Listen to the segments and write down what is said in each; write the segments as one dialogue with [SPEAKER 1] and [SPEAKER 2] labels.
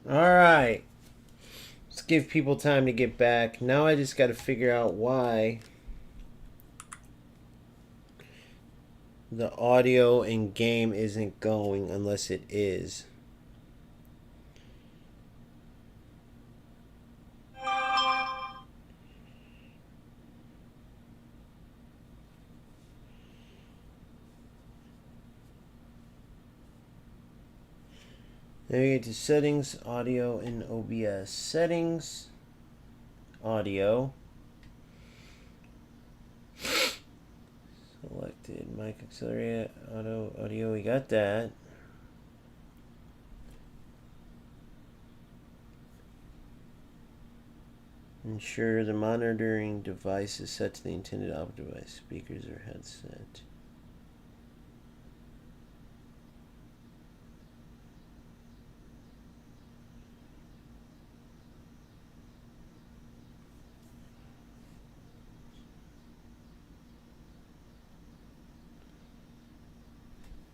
[SPEAKER 1] Alright. Let's give people time to get back. Now I just got to figure out why the audio and game isn't going unless it is. Then we get to settings, audio in OBS. Settings, audio. Selected, mic accelerator, audio, we got that. Ensure the monitoring device is set to the intended output device, speakers or headset.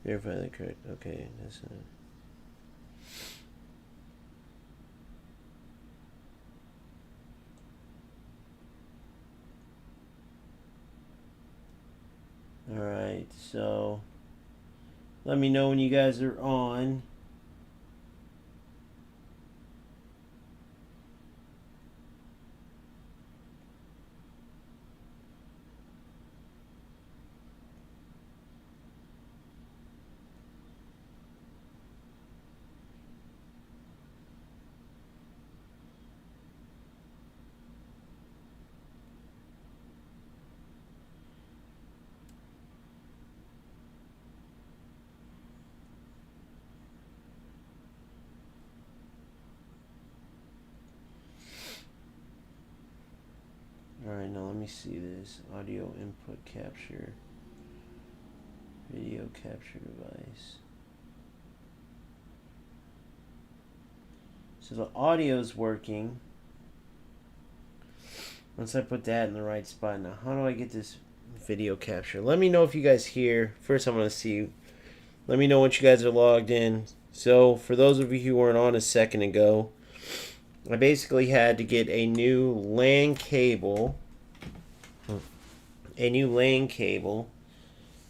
[SPEAKER 1] Verify the correct. Okay, that's it. Alright, so let me know when you guys are on. Alright, now let me see this. Audio input capture. Video capture device. So the audio is working. Once I put that in the right spot, now how do I get this video capture? Let me know if you guys hear. First I'm going to see. Let me know once you guys are logged in. So for those of you who weren't on a second ago, I basically had to get a new LAN cable.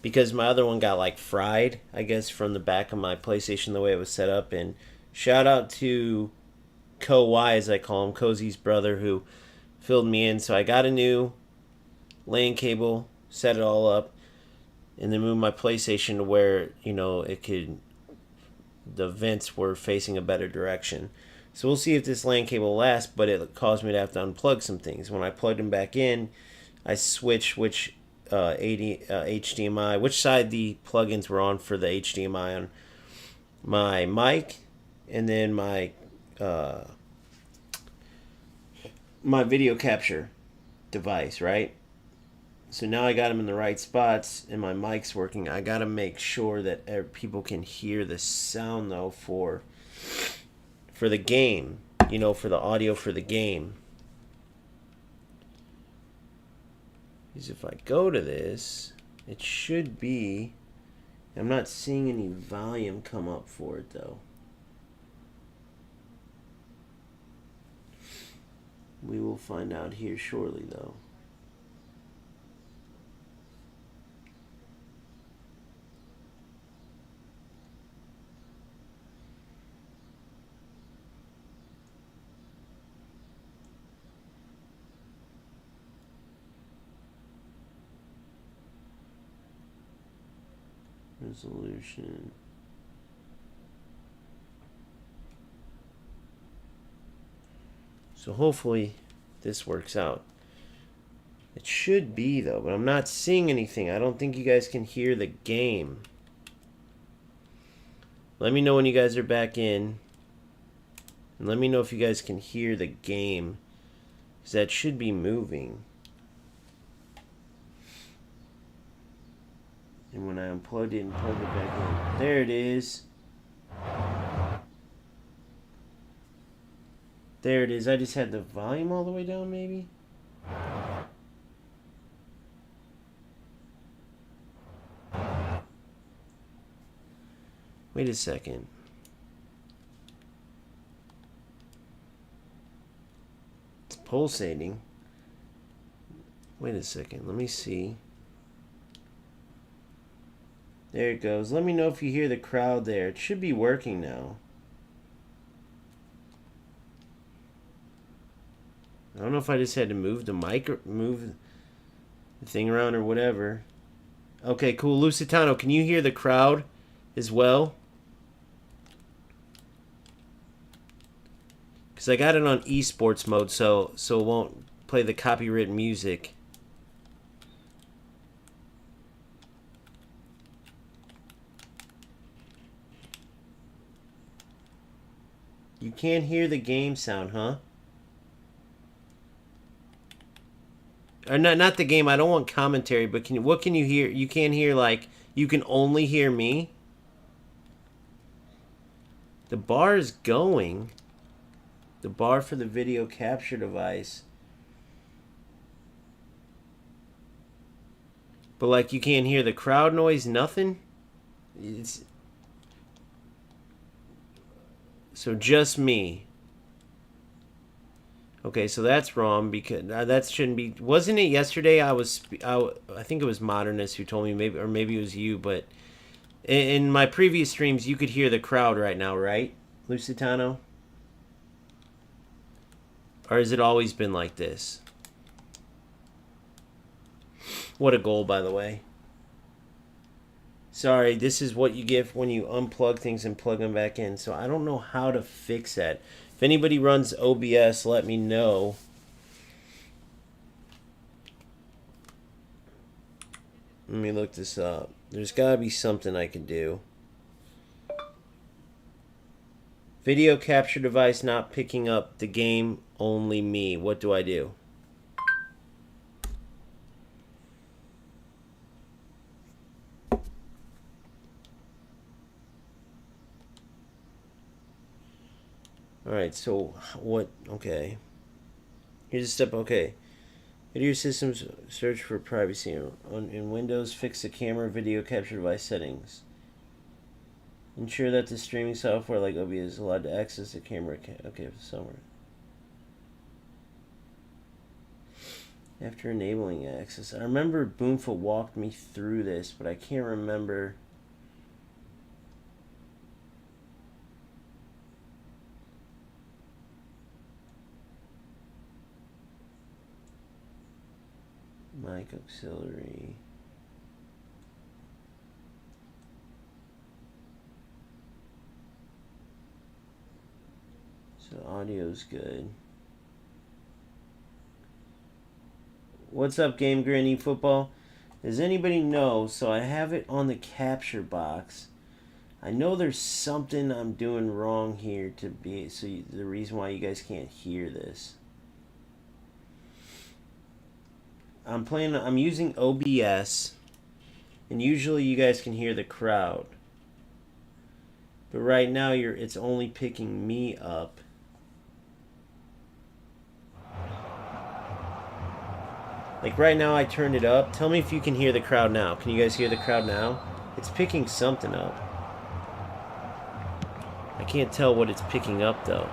[SPEAKER 1] Because my other one got like fried, I guess, from the back of my PlayStation, the way it was set up. And shout out to Co-Y, as I call him, Cozy's brother, who filled me in. So I got a new LAN cable, set it all up, and then moved my PlayStation to where, you know, the vents were facing a better direction. So we'll see if this LAN cable lasts, but it caused me to have to unplug some things. When I plugged them back in, I switched which HDMI, which side the plugins were on for the HDMI on my mic, and then my video capture device, right? So now I got them in the right spots and my mic's working. I got to make sure that people can hear the sound though for the game, you know, for the audio for the game. Because if I go to this, it should be, I'm not seeing any volume come up for it though. We will find out here shortly though. Resolution. So hopefully this works out. It should be though, but I'm not seeing anything. I don't think you guys can hear the game. Let me know when you guys are back in. And let me know if you guys can hear the game, because that should be moving. And when I unplugged it and plugged it back in, there it is. There it is. I just had the volume all the way down, maybe? Wait a second. pulsating. Wait a second. Let me see. There it goes. Let me know if you hear the crowd there. It should be working now. I don't know if I just had to move the mic, move the thing around or whatever. Okay, cool. Lusitano, can you hear the crowd as well? Because I got it on esports mode, so it won't play the copyrighted music. You can't hear the game sound, huh? Or not the game. I don't want commentary, but what can you hear? You can't hear, like, you can only hear me. The bar is going. The bar for the video capture device. But, like, you can't hear the crowd noise, nothing? So just me. Okay, so that's wrong because that shouldn't be. Wasn't it yesterday? I think it was Modernist who told me, maybe it was you. But in my previous streams, you could hear the crowd right now, right, Lusitano? Or has it always been like this? What a goal, by the way. Sorry, this is what you get when you unplug things and plug them back in. So I don't know how to fix that. If anybody runs OBS, let me know. Let me look this up. There's got to be something I can do. Video capture device not picking up the game, only me. What do I do? Alright, so what? Okay. Here's a step. Okay. Video systems, search for privacy. In Windows, fix the camera video capture device settings. Ensure that the streaming software like OBS is allowed to access the camera. Okay, somewhere. After enabling access. I remember Boomfa walked me through this, but I can't remember. Mic auxiliary. So audio's good. What's up, Game Granny Football? Does anybody know? So I have it on the capture box. I know there's something I'm doing wrong here to be the reason why you guys can't hear this. I'm using OBS, and usually you guys can hear the crowd. But right now it's only picking me up. Like right now I turned it up. Tell me if you can hear the crowd now. Can you guys hear the crowd now? It's picking something up. I can't tell what it's picking up though.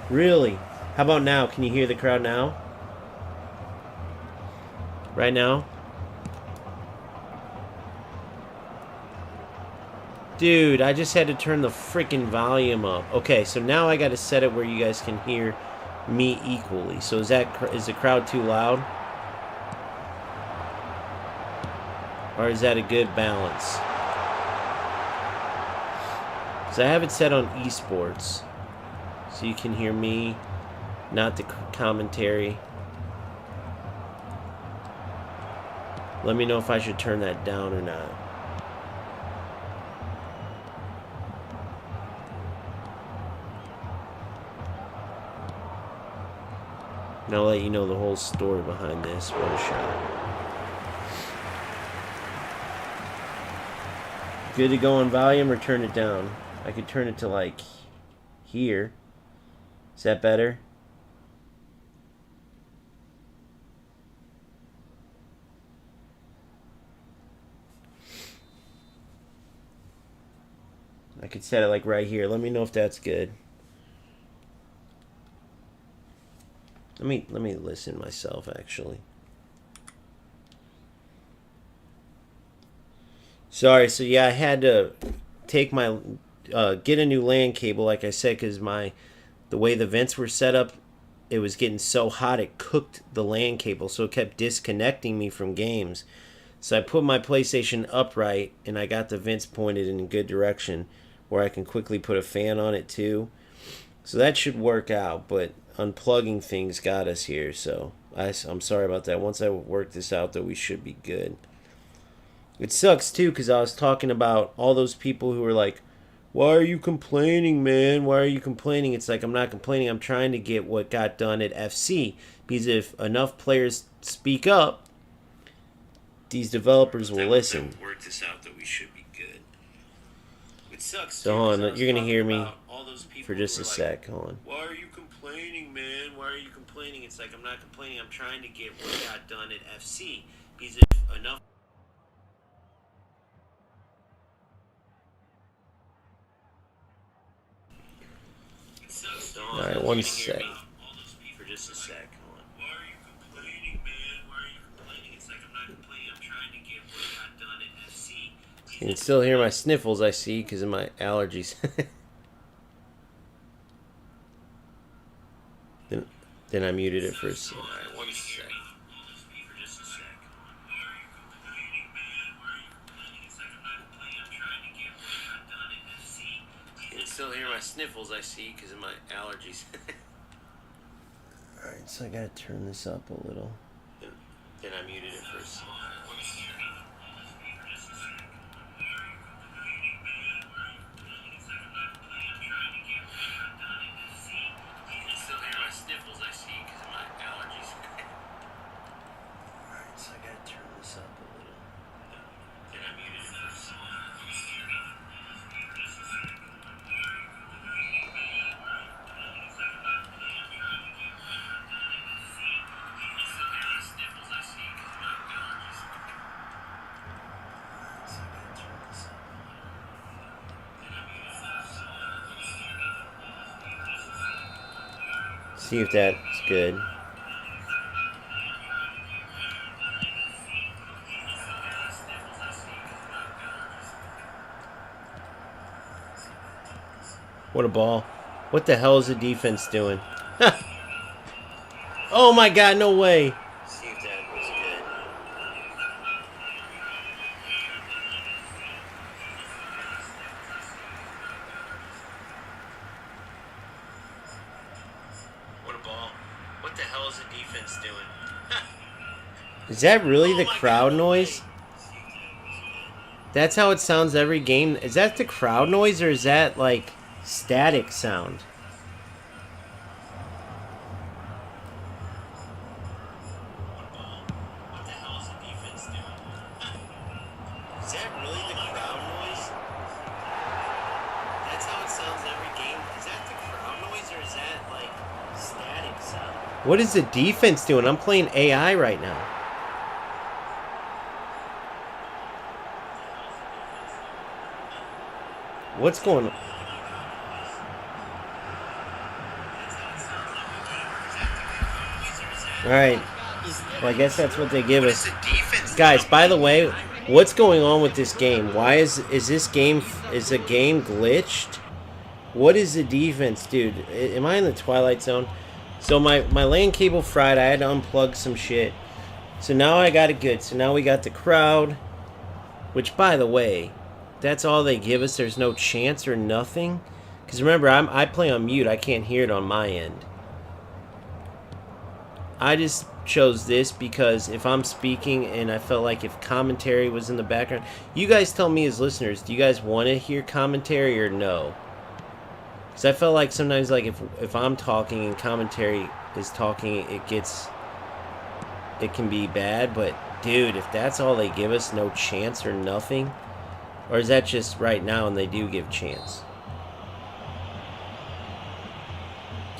[SPEAKER 1] Really? How about now? Can you hear the crowd now? Right now? Dude, I just had to turn the freaking volume up. Okay, so now I got to set it where you guys can hear me equally. So is the crowd too loud? Or is that a good balance? So I have it set on esports. So you can hear me, not the commentary. Let me know if I should turn that down or not. And I'll let you know the whole story behind this. What a shot. Good to go on volume or turn it down? I could turn it to like here. Is that better? I could set it like right here. Let me know if that's good. Let me listen myself actually. Sorry, so yeah, I had to take my get a new LAN cable, like I said, because the way the vents were set up, it was getting so hot it cooked the LAN cable, so it kept disconnecting me from games. So I put my PlayStation upright, and I got the vents pointed in a good direction, where I can quickly put a fan on it too. So that should work out, but unplugging things got us here, so I'm sorry about that. Once I work this out, though, we should be good. It sucks, too, because I was talking about all those people who were like, why are you complaining, man? Why are you complaining? It's like, I'm not complaining. I'm trying to get what got done at FC. Because if enough players speak up, these developers will listen. Work this out, though, we should be good. It sucks, so hold on, you're going to hear me for just a sec. Hold on. Why are you complaining, man? Why are you complaining? It's like, I'm not complaining. I'm trying to get what got done at FC. Because if enough... Alright, one sec. For just a sec. Hold on. Why are you complaining, man? Why are you complaining? It's like, I'm not complaining. I'm trying to get what got done at FC. You can still hear my sniffles, I see, because of my allergies. Then I muted it for a second. Alright, one sec. You can still hear my sniffles, I see, because of my allergies. Alright, so I gotta turn this up a little. Then I muted it for a second. See if that's good. What a ball. What the hell is the defense doing? Oh my god, no way. See if that was good. What a ball. What the hell is the defense doing? Is that really the crowd noise? That's how it sounds every game. Is that the crowd noise or is that like static sound? What the hell is the defense doing? Is that really the crowd noise? That's how it sounds every game. Is that the crowd noise or is that like static sound? What is the defense doing? I'm playing AI right now. What's going on? Alright. Well, I guess that's what they give us. Guys, by the way, what's going on with this game? Why is this game... Is the game glitched? What is the defense, dude? Am I in the Twilight Zone? So my LAN cable fried. I had to unplug some shit. So now I got it good. So now we got the crowd. Which, by the way... That's all they give us. There's no chance or nothing. Because remember, I play on mute. I can't hear it on my end. I just chose this because if I'm speaking and I felt like if commentary was in the background... You guys tell me as listeners, do you guys want to hear commentary or no? Because I felt like sometimes like if I'm talking and commentary is talking, it can be bad. But dude, if that's all they give us, no chance or nothing... Or is that just right now and they do give chance?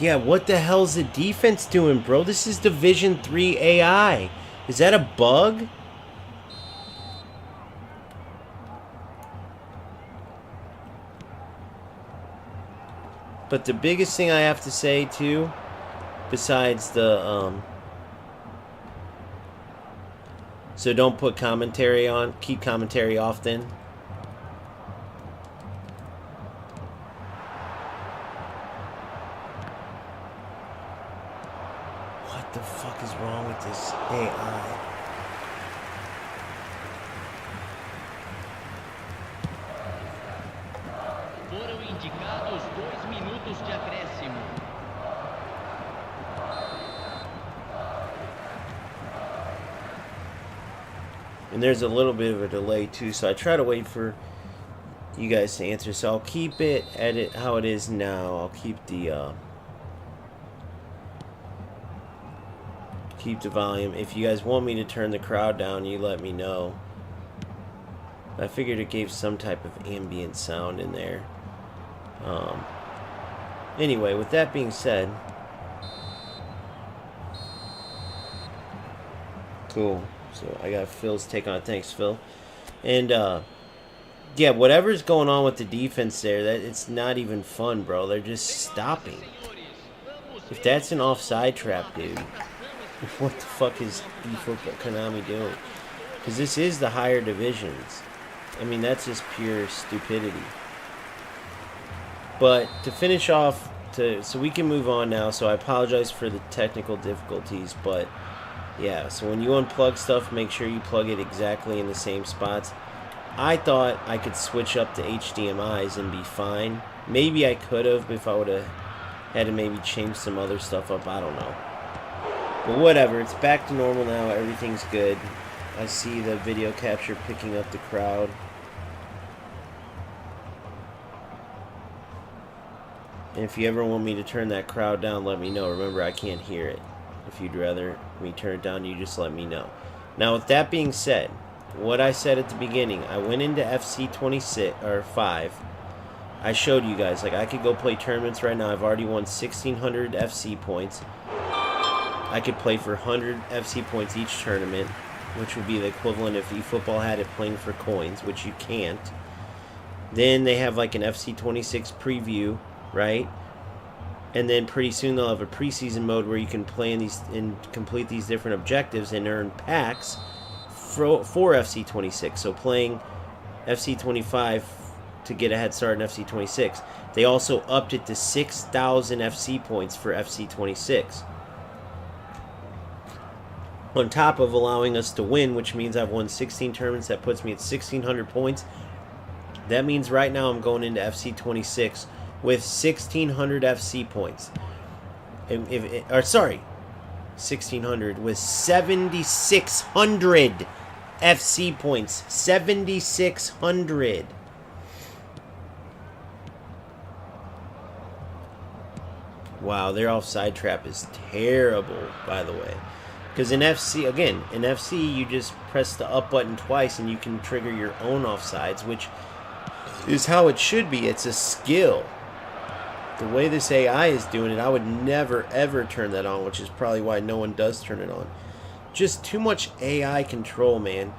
[SPEAKER 1] Yeah, what the hell is the defense doing, bro? This is Division 3 AI. Is that a bug? But the biggest thing I have to say too, besides the so don't put commentary on, keep commentary off then. What the fuck is wrong with this AI?
[SPEAKER 2] Foram indicados 2 minutos de acréscimo.
[SPEAKER 1] And there's a little bit of a delay too, so I try to wait for you guys to answer. So I'll keep it at it how it is now. I'll keep the volume. If you guys want me to turn the crowd down, you let me know. I figured it gave some type of ambient sound in there. Anyway, with that being said, cool. So I got Phil's take on it. Thanks, Phil. And yeah, whatever's going on with the defense there, that it's not even fun, bro. They're just stopping. If that's an offside trap, dude, what the fuck is eFootball Konami doing? Because this is the higher divisions. I mean, that's just pure stupidity. But to finish off, so we can move on now. So I apologize for the technical difficulties, but yeah, so when you unplug stuff, make sure you plug it exactly in the same spots. I thought I could switch up to HDMIs and be fine. Maybe I could have if I would have had to maybe change some other stuff up. I don't know. But whatever, it's back to normal now. Everything's good. I see the video capture picking up the crowd. And if you ever want me to turn that crowd down, let me know. Remember, I can't hear it. If you'd rather me turn it down, you just let me know. Now, with that being said, what I said at the beginning, I went into fc26 or 5. I showed you guys, like, I could go play tournaments right now. I've already won 1,600 FC points. I could play for 100 FC points each tournament, which would be the equivalent if eFootball had it playing for coins, which you can't. Then they have like an FC26 preview, right? And then pretty soon they'll have a preseason mode where you can play in these and complete these different objectives and earn packs for FC26. So playing FC25 to get a head start in FC26. They also upped it to 6,000 FC points for FC26. On top of allowing us to win, which means I've won 16 tournaments. That puts me at 1,600 points. That means right now I'm going into FC26 with 1,600 FC points. 1,600 with 7,600 FC points. 7,600. Wow, their offside trap is terrible, by the way. Because in FC, you just press the up button twice and you can trigger your own offsides, which is how it should be. It's a skill. The way this AI is doing it, I would never, ever turn that on, which is probably why no one does turn it on. Just too much AI control, man.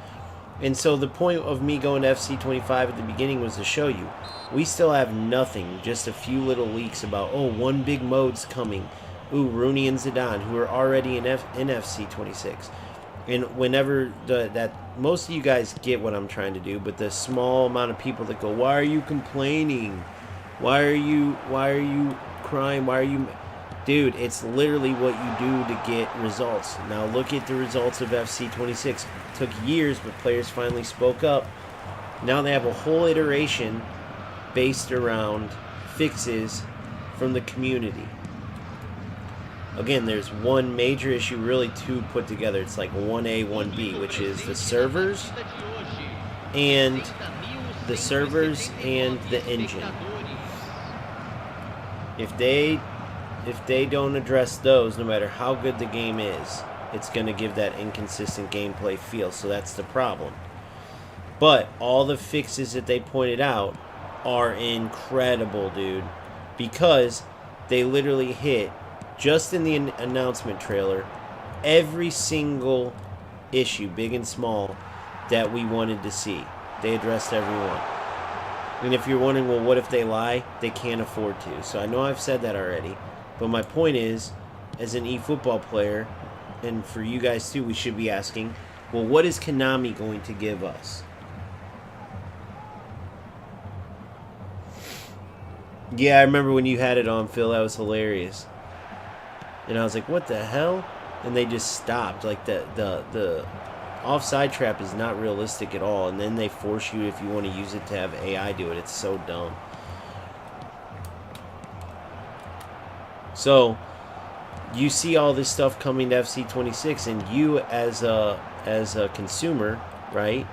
[SPEAKER 1] And so the point of me going to FC25 at the beginning was to show you. We still have nothing, just a few little leaks about, oh, one big mode's coming. Ooh, Rooney and Zidane, who are already in FC26. And whenever most of you guys get what I'm trying to do, but the small amount of people that go, why are you complaining? Why are you crying? Why are you... Dude, it's literally what you do to get results. Now look at the results of FC26. It took years, but players finally spoke up. Now they have a whole iteration based around fixes from the community. Again, there's one major issue, really two put together. It's like 1A, 1B, which is the servers and the engine. If they don't address those, no matter how good the game is, it's going to give that inconsistent gameplay feel. So that's the problem. But all the fixes that they pointed out are incredible, dude, because they literally hit, just in the announcement trailer, every single issue, big and small, that we wanted to see. They addressed every one. And if you're wondering, well, what if they lie? They can't afford to. So I know I've said that already. But my point is, as an eFootball player, and for you guys too, we should be asking, well, what is Konami going to give us? Yeah, I remember when you had it on, Phil. That was hilarious. And I was like, what the hell? And they just stopped. Like, the offside trap is not realistic at all. And then they force you, if you want to use it, to have AI do it. It's so dumb. So, you see all this stuff coming to FC26, and you as a consumer, right,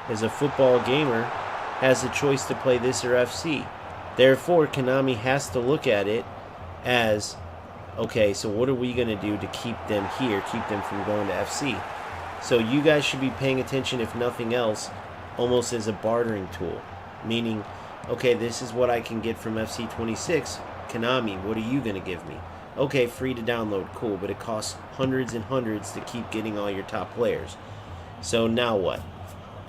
[SPEAKER 1] as a football gamer, has a choice to play this or FC. Therefore, Konami has to look at it as, okay, so what are we going to do to keep them here, keep them from going to FC? So you guys should be paying attention, if nothing else, almost as a bartering tool. Meaning, okay, this is what I can get from FC26. Konami, what are you going to give me? Okay, free to download, cool, but it costs hundreds and hundreds to keep getting all your top players. So now what?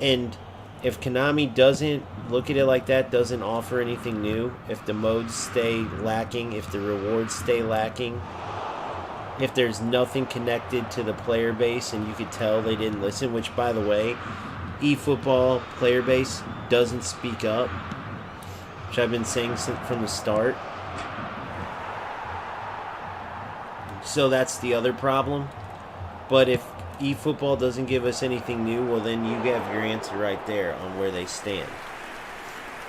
[SPEAKER 1] And if Konami doesn't look at it like that, doesn't offer anything new, if the modes stay lacking, if the rewards stay lacking, if there's nothing connected to the player base and you could tell they didn't listen, which, by the way, eFootball player base doesn't speak up, which I've been saying from the start. So that's the other problem. But if eFootball doesn't give us anything new, well, then you have your answer right there on where they stand.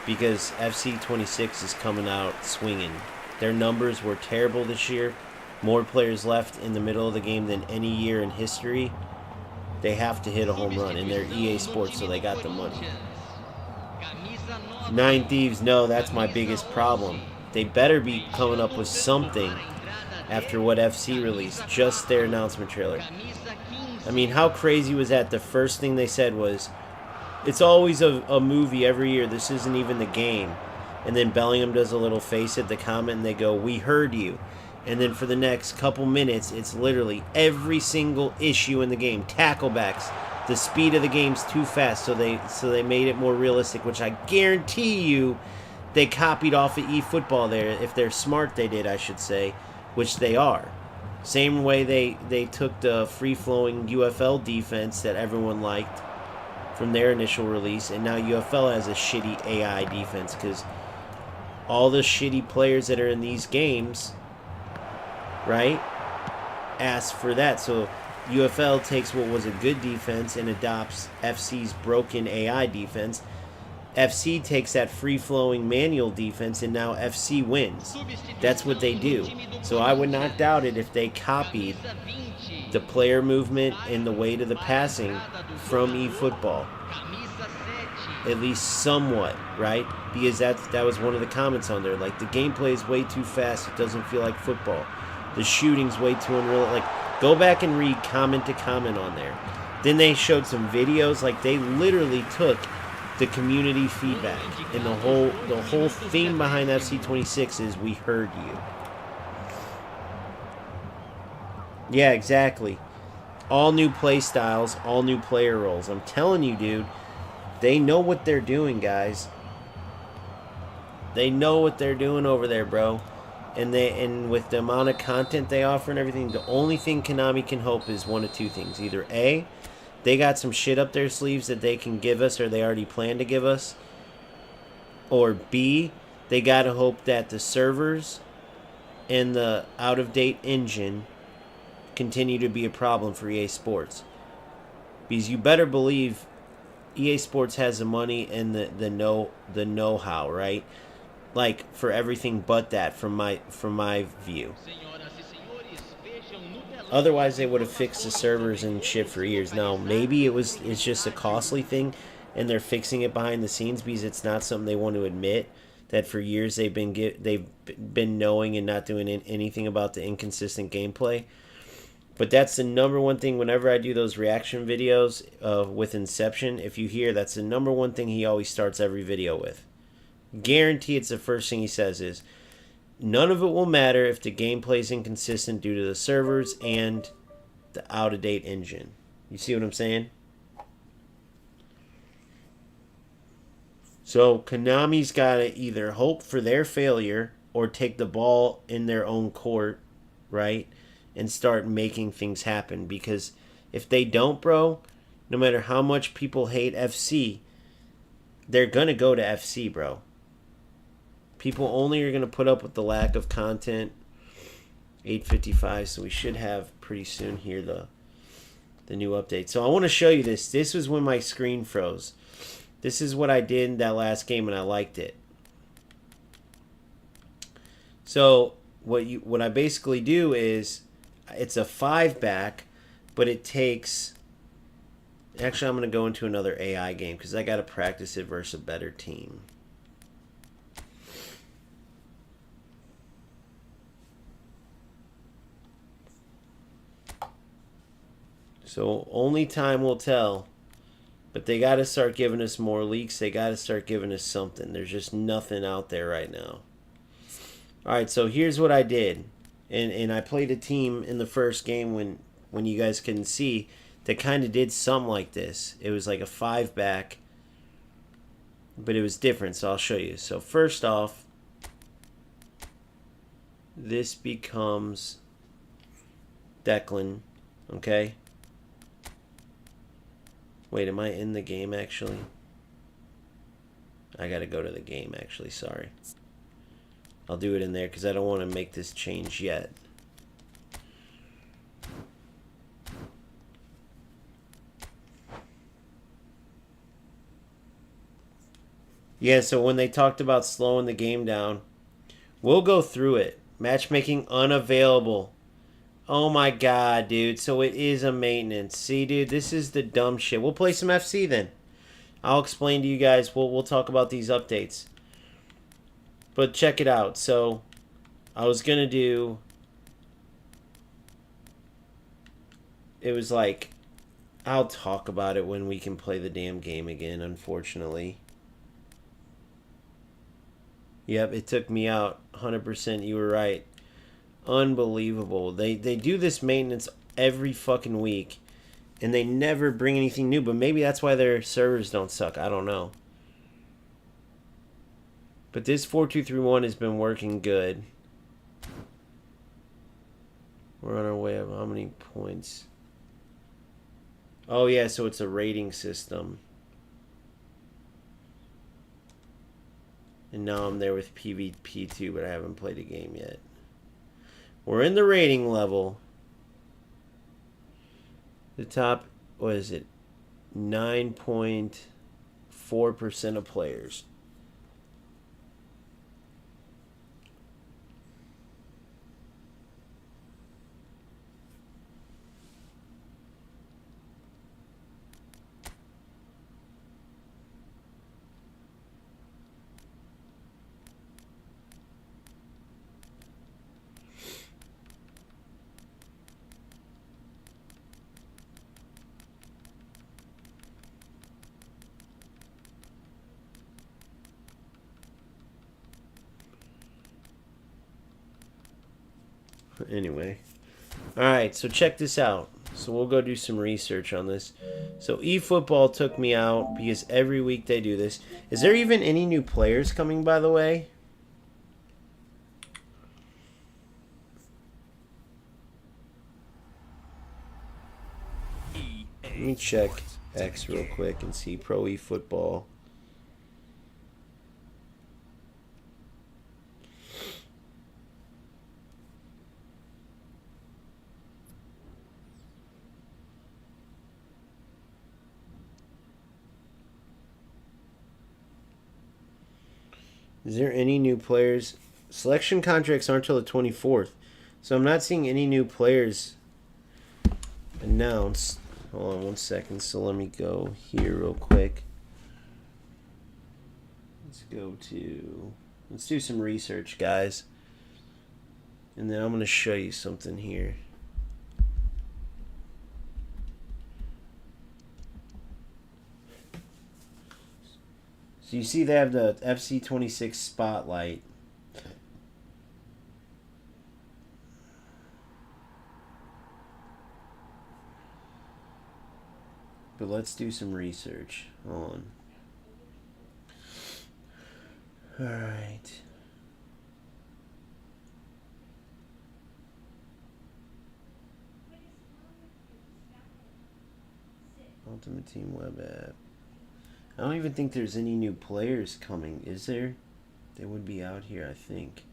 [SPEAKER 1] Because FC26 is coming out swinging. Their numbers were terrible this year. More players left in the middle of the game than any year in history. They have to hit a home run, and they're EA Sports, so they got the money. Nine Thieves, no, that's my biggest problem. They better be coming up with something after what FC released, just their announcement trailer. I mean, how crazy was that? The first thing they said was, it's always a movie every year, this isn't even the game. And then Bellingham does a little face at the comment, and they go, we heard you. And then for the next couple minutes, it's literally every single issue in the game. Tacklebacks. The speed of the game's too fast, so they made it more realistic, which I guarantee you they copied off of eFootball there. If they're smart, they did, I should say, which they are. Same way they took the free-flowing UFL defense that everyone liked from their initial release, and now UFL has a shitty AI defense because all the shitty players that are in these games, right, ask for that. So UFL takes what was a good defense and adopts FC's broken AI defense. FC takes that free-flowing manual defense, and now FC wins. That's what they do. So I would not doubt it if they copied the player movement and the weight of the passing from eFootball. At least somewhat, right? Because that was one of the comments on there. Like, the gameplay is way too fast. It doesn't feel like football. The shooting's way too unreal. Like, go back and read comment to comment on there. Then they showed some videos. Like, they literally took the community feedback, and the whole theme behind FC26 is we heard you. Yeah, exactly. All new play styles, all new player roles. I'm telling you, dude, they know what they're doing, guys. They know what they're doing over there, bro. And with the amount of content they offer and everything, the only thing Konami can hope is one of two things. Either A, they got some shit up their sleeves that they can give us, or they already plan to give us. Or B, they gotta hope that the servers and the out-of-date engine continue to be a problem for EA Sports. Because you better believe EA Sports has the money and the know-how, right? Like, for everything but that, from my view. Otherwise, they would have fixed the servers and shit for years. Now, maybe it's just a costly thing, and they're fixing it behind the scenes because it's not something they want to admit. That for years they've been knowing and not doing anything about the inconsistent gameplay. But that's the number one thing whenever I do those reaction videos with Inception. If you hear, that's the number one thing he always starts every video with. Guarantee it's the first thing he says is, none of it will matter if the gameplay is inconsistent due to the servers and the out-of-date engine. You see what I'm saying? So Konami's got to either hope for their failure or take the ball in their own court, right? And start making things happen. Because if they don't, bro, no matter how much people hate FC, they're going to go to FC, bro. People only are going to put up with the lack of content. 8:55, so we should have pretty soon here the new update. So I want to show you this. This was when my screen froze. This is what I did in that last game, and I liked it. So what I basically do is, it's a 5-back, but it takes... Actually, I'm going to go into another AI game because I got to practice it versus a better team. So only time will tell. But they got to start giving us more leaks. They got to start giving us something. There's just nothing out there right now. All right, so here's what I did. And I played a team in the first game when you guys couldn't see that kind of did something like this. It was like a 5-back, but it was different, so I'll show you. So first off, this becomes Declan, okay? Wait, am I in the game actually? I gotta go to the game actually, sorry. I'll do it in there because I don't want to make this change yet. Yeah, so when they talked about slowing the game down, we'll go through it. Matchmaking unavailable. Oh my god, dude. So it is a maintenance. See, dude, this is the dumb shit. We'll play some FC then. I'll explain to you guys. We'll talk about these updates. But check it out. So I was going to do... It was like... I'll talk about it when we can play the damn game again, unfortunately. Yep, it took me out. 100%, you were right. Unbelievable. They do this maintenance every fucking week, and they never bring anything new, but maybe that's why their servers don't suck. I don't know. But this 4231 has been working good. We're on our way of how many points? Oh yeah, so it's a rating system. And now I'm there with PvP2, but I haven't played a game yet. We're in the rating level. The top, what is it? 9.4% of players. Anyway. Alright, so check this out. So we'll go do some research on this. So eFootball took me out because every week they do this. Is there even any new players coming, by the way? Let me check X real quick and see Pro eFootball. Is there any new players? Selection contracts aren't until the 24th. So I'm not seeing any new players announced. Hold on 1 second. So let me go here real quick. Let's do some research, guys. And then I'm going to show you something here. So you see they have the fc26 spotlight. But let's do some research. Hold on. All right. Ultimate Team web app. I don't even think there's any new players coming, is there? They would be out here, I think.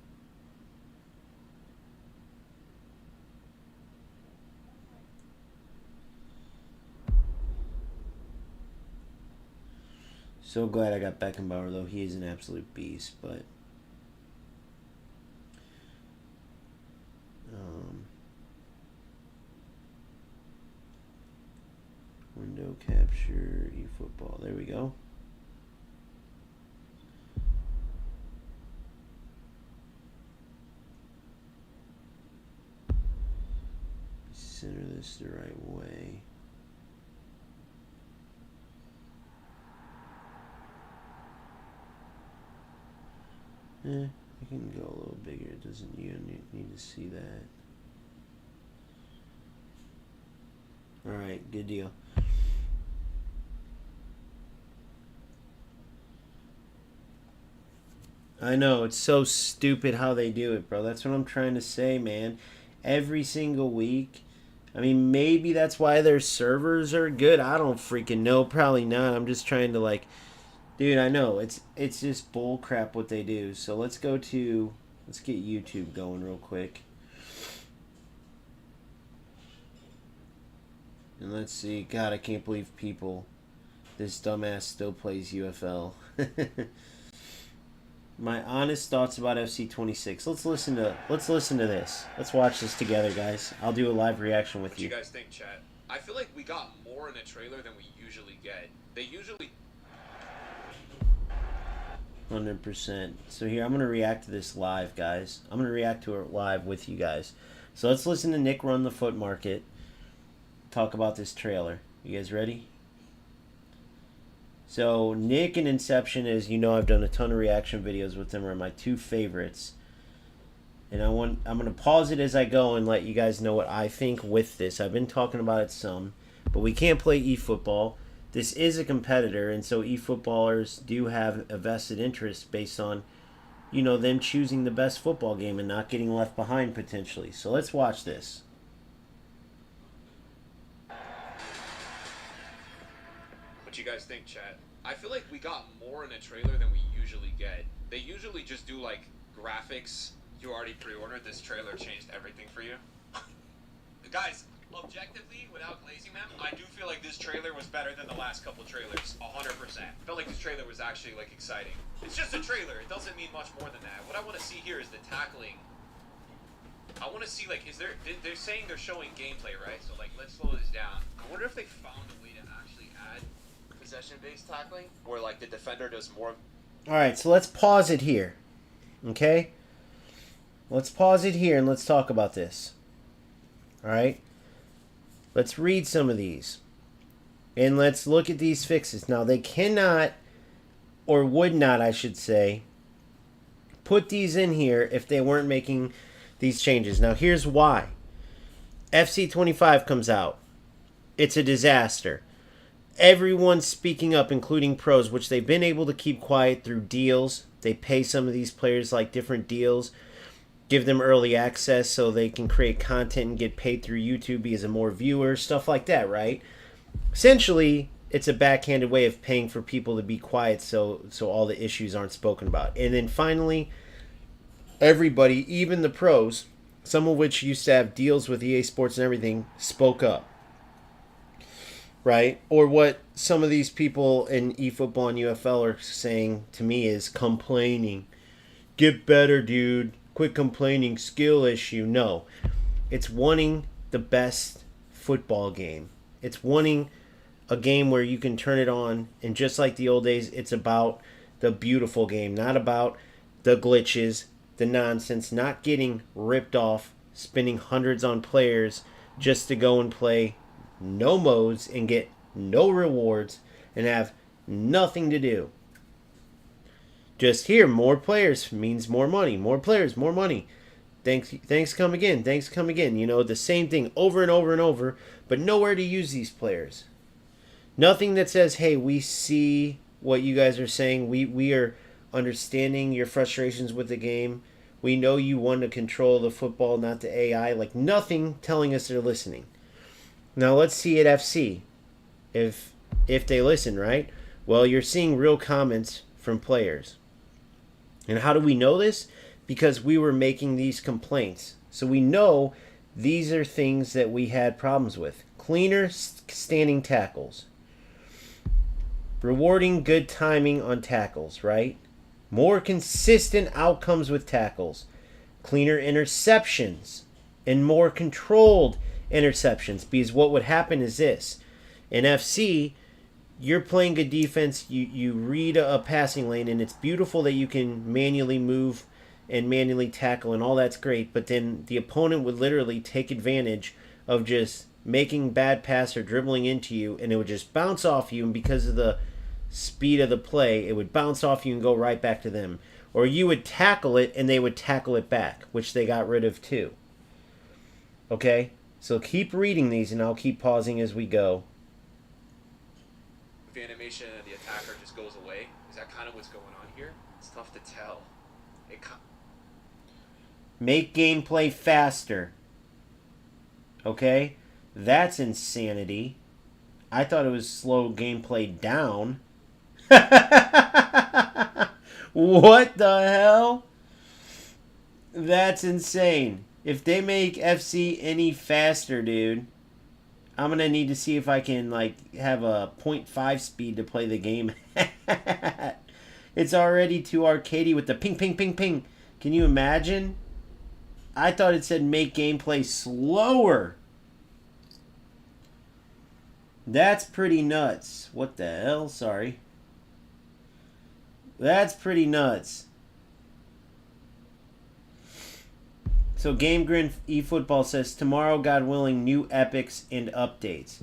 [SPEAKER 1] So glad I got Beckenbauer, though. He is an absolute beast, but... window capture, eFootball. There we go. Center this the right way. I can go a little bigger. It doesn't, you need to see that. Alright, good deal. I know, it's so stupid how they do it, bro. That's what I'm trying to say, man. Every single week. I mean, maybe that's why their servers are good. I don't freaking know. Probably not. I'm just trying to, like... Dude, I know. It's just bull crap what they do. So let's go to... Let's get YouTube going real quick. And let's see. God, I can't believe people... This dumbass still plays UFL. My honest thoughts about FC26. Let's listen to this. Let's watch this together, guys. I'll do a live reaction with you.
[SPEAKER 3] What do you guys think, chat? I feel like we got more in a trailer than we usually get. They usually
[SPEAKER 1] 100%. So here, I'm going to react to this live, guys. I'm going to react to it live with you guys. So let's listen to Nick run the foot market. Talk about this trailer. You guys ready? So Nick and Inception, as you know, I've done a ton of reaction videos with them. Are my two favorites. And I'm going to pause it as I go and let you guys know what I think with this. I've been talking about it some, but we can't play eFootball. This is a competitor, and so eFootballers do have a vested interest based on, you know, them choosing the best football game and not getting left behind potentially. So let's watch this.
[SPEAKER 3] What you guys think, chat? I feel like we got more in a trailer than we usually get. They usually just do like graphics. You already pre-ordered. This trailer changed everything for you. Guys, objectively, without glazing them, I do feel like this trailer was better than the last couple trailers. 100%. I felt like this trailer was actually like exciting. It's just a trailer. It doesn't mean much more than that. What I want to see here is the tackling. I want to see, like, is there... They're saying they're showing gameplay, right? So, like, let's slow this down. I wonder if they found a way to actually add possession-based tackling, where like the defender does more.
[SPEAKER 1] All right, so let's pause it here. Okay? Let's pause it here and let's talk about this. All right? Let's read some of these. And let's look at these fixes. Now, they cannot, or would not, I should say, put these in here if they weren't making these changes. Now, here's why. FC25 comes out. It's a disaster. Everyone's speaking up, including pros, which they've been able to keep quiet through deals. They pay some of these players like different deals, give them early access so they can create content and get paid through YouTube because of more viewers, stuff like that, right? Essentially, it's a backhanded way of paying for people to be quiet so all the issues aren't spoken about. And then finally, everybody, even the pros, some of which used to have deals with EA Sports and everything, spoke up. Right? Or what some of these people in eFootball and UFL are saying to me is complaining. Get better, dude. Quit complaining. Skill issue. No. It's wanting the best football game. It's wanting a game where you can turn it on, and just like the old days, it's about the beautiful game, not about the glitches, the nonsense, not getting ripped off, spending hundreds on players just to go and play no modes and get no rewards and have nothing to do. Just here, more players means more money. More players, more money. Thanks come again. Thanks come again. You know, the same thing over and over and over, but nowhere to use these players. Nothing that says, hey, we see what you guys are saying. We are understanding your frustrations with the game. We know you want to control the football, not the AI. Like, nothing telling us they're listening. Now let's see at FC if they listen, right? Well, you're seeing real comments from players. And how do we know this? Because we were making these complaints. So we know these are things that we had problems with. Cleaner standing tackles. Rewarding good timing on tackles, right? More consistent outcomes with tackles. Cleaner interceptions. And more controlled interceptions. Because what would happen is this. In FC, you're playing good defense. You read a passing lane, and it's beautiful that you can manually move and manually tackle, and all that's great. But then the opponent would literally take advantage of just making bad pass or dribbling into you, and it would just bounce off you, and because of the speed of the play, it would bounce off you and go right back to them. Or you would tackle it, and they would tackle it back, which they got rid of too. Okay? So keep reading these, and I'll keep pausing as we go.
[SPEAKER 3] The animation and the attacker just goes away. Is that kind of what's going on here? It's tough to tell.
[SPEAKER 1] Make gameplay faster. Okay? That's insanity. I thought it was slow gameplay down. What the hell? That's insane. If they make FC any faster, dude, I'm going to need to see if I can, like, have a 0.5 speed to play the game. It's already too arcadey with the ping, ping, ping, ping. Can you imagine? I thought it said make gameplay slower. That's pretty nuts. What the hell? Sorry. That's pretty nuts. So Game Grin eFootball says, tomorrow, God willing, new epics and updates.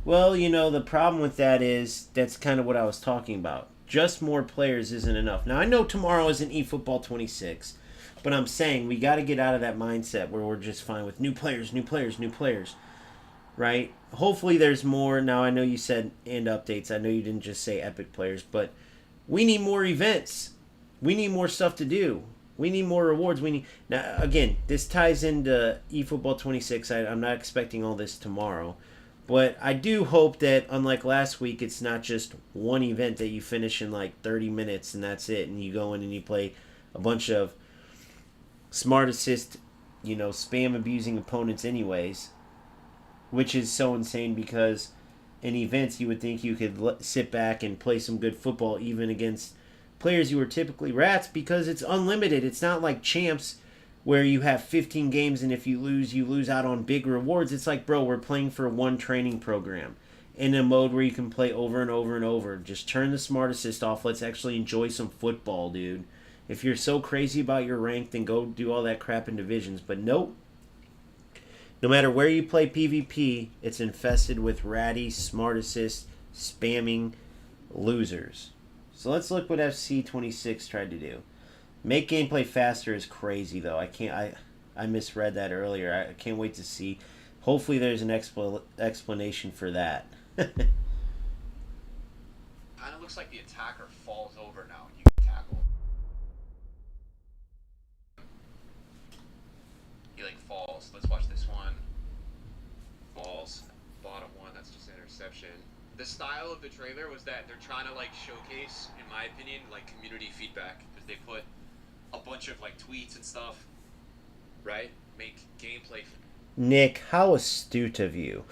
[SPEAKER 1] Well, you know, the problem with that is, that's kind of what I was talking about. Just more players isn't enough. Now, I know tomorrow isn't eFootball 26, but I'm saying we got to get out of that mindset where we're just fine with new players, new players, new players. Right? Hopefully there's more. Now, I know you said and updates. I know you didn't just say epic players, but we need more events. We need more stuff to do. We need more rewards. We need now. Again, this ties into eFootball 26. I'm not expecting all this tomorrow, but I do hope that, unlike last week, it's not just one event that you finish in like 30 minutes and that's it, and you go in and you play a bunch of smart assist, you know, spam abusing opponents anyways, which is so insane because in events you would think you could sit back and play some good football even against players who are typically rats because it's unlimited. It's not like Champs where you have 15 games and if you lose out on big rewards. It's like, bro, we're playing for one training program in a mode where you can play over and over and over. Just turn the smart assist off. Let's actually enjoy some football, dude. If you're so crazy about your rank, then go do all that crap in divisions. But nope. No matter where you play PvP, it's infested with ratty, smart assist, spamming losers. So let's look what FC26 tried to do. Make gameplay faster is crazy, though. I misread that earlier. I can't wait to see. Hopefully there's an explanation for that.
[SPEAKER 3] Kind of looks like the attacker falls over now and you tackle. He like falls. Let's watch this one. Falls. Bottom one, that's just an interception. The style of the trailer was that they're trying to like showcase, in my opinion, like community feedback because they put a bunch of like tweets and stuff, right? Make gameplay.
[SPEAKER 1] Nick, how astute of you.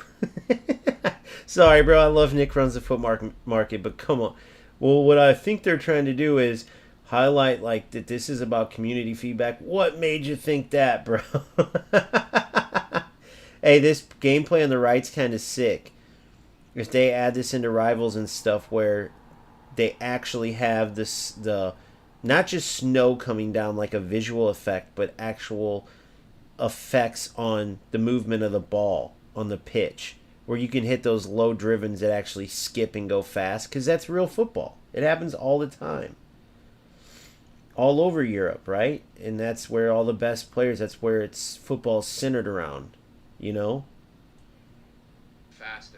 [SPEAKER 1] Sorry, bro. I love Nick runs the foot market, but come on. Well, what I think they're trying to do is highlight like that this is about community feedback. What made you think that, bro? Hey, this gameplay on the right's kind of sick. If they add this into Rivals and stuff where they actually have the not just snow coming down like a visual effect, but actual effects on the movement of the ball on the pitch, where you can hit those low drivens that actually skip and go fast, because that's real football. It happens all the time. All over Europe, right? And that's where all the best players, that's where it's football centered around, you know?
[SPEAKER 3] Faster.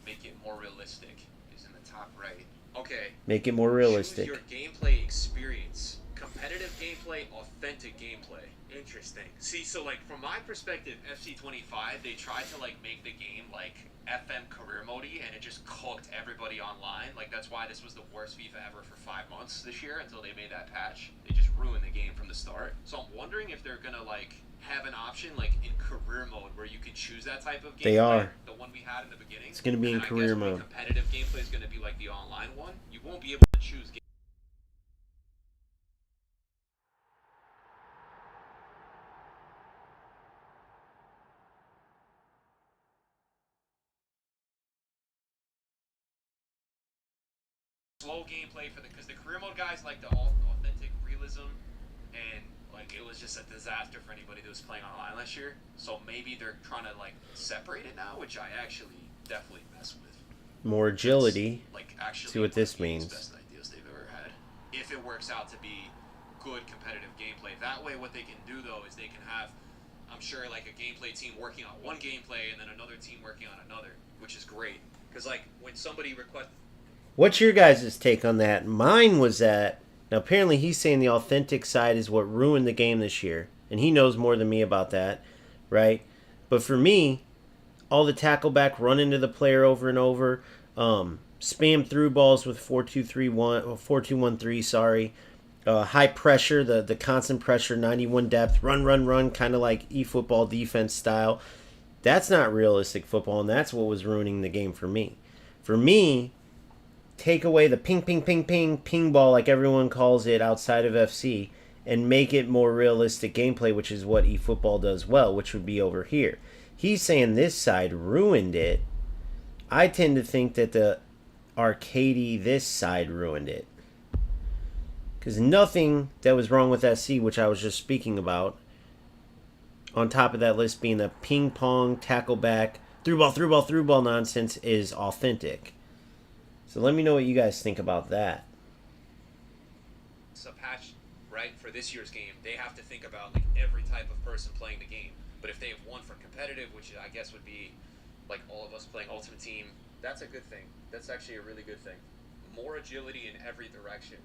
[SPEAKER 3] Make it more realistic is in the top right. Okay.
[SPEAKER 1] Make it more realistic.
[SPEAKER 3] Choose your gameplay experience. play authentic gameplay. Interesting. See, so like from my perspective, FC25, they tried to like make the game like FM career mode-y, and it just cooked everybody online. Like that's why this was the worst FIFA ever for 5 months this year until they made that patch. They just ruined the game from the start. So I'm wondering if they're gonna like have an option like in career mode where you can choose that type of gameplay.
[SPEAKER 1] They are.
[SPEAKER 3] The one we had in the beginning.
[SPEAKER 1] It's going to be in career mode.
[SPEAKER 3] Competitive gameplay is going to be like the online one. You won't be able to choose game. Slow gameplay for the, because the career mode guys like the authentic realism, and like it was just a disaster for anybody that was playing online last year. So maybe they're trying to like separate it now, which I actually definitely mess with.
[SPEAKER 1] More agility.
[SPEAKER 3] Like actually,
[SPEAKER 1] see what this means.
[SPEAKER 3] Best ideas they've ever had. If it works out to be good competitive gameplay, that way what they can do though is they can have, I'm sure, like a gameplay team working on one gameplay and then another team working on another, which is great. Because like when somebody requests.
[SPEAKER 1] What's your guys' take on that? Mine was that, now apparently he's saying the authentic side is what ruined the game this year. And he knows more than me about that, right? But for me, all the tackle back, run into the player over and over, spam through balls with 4-2-1-3, sorry. High pressure, the constant pressure, 91 depth, run, kind of like eFootball defense style. That's not realistic football, and that's what was ruining the game for me. For me, take away the ping ball like everyone calls it outside of FC and make it more realistic gameplay, which is what eFootball does well, which would be over here. He's saying this side ruined it. I tend to think that the arcadey this side ruined it. Because nothing that was wrong with SC, which I was just speaking about, on top of that list being the ping pong, tackle back, through ball nonsense is authentic. So let me know what you guys think about that.
[SPEAKER 3] It's a patch, right, for this year's game. They have to think about like every type of person playing the game. But if they have one for competitive, which I guess would be like all of us playing Ultimate Team, that's a good thing. That's actually a really good thing. More agility in every direction.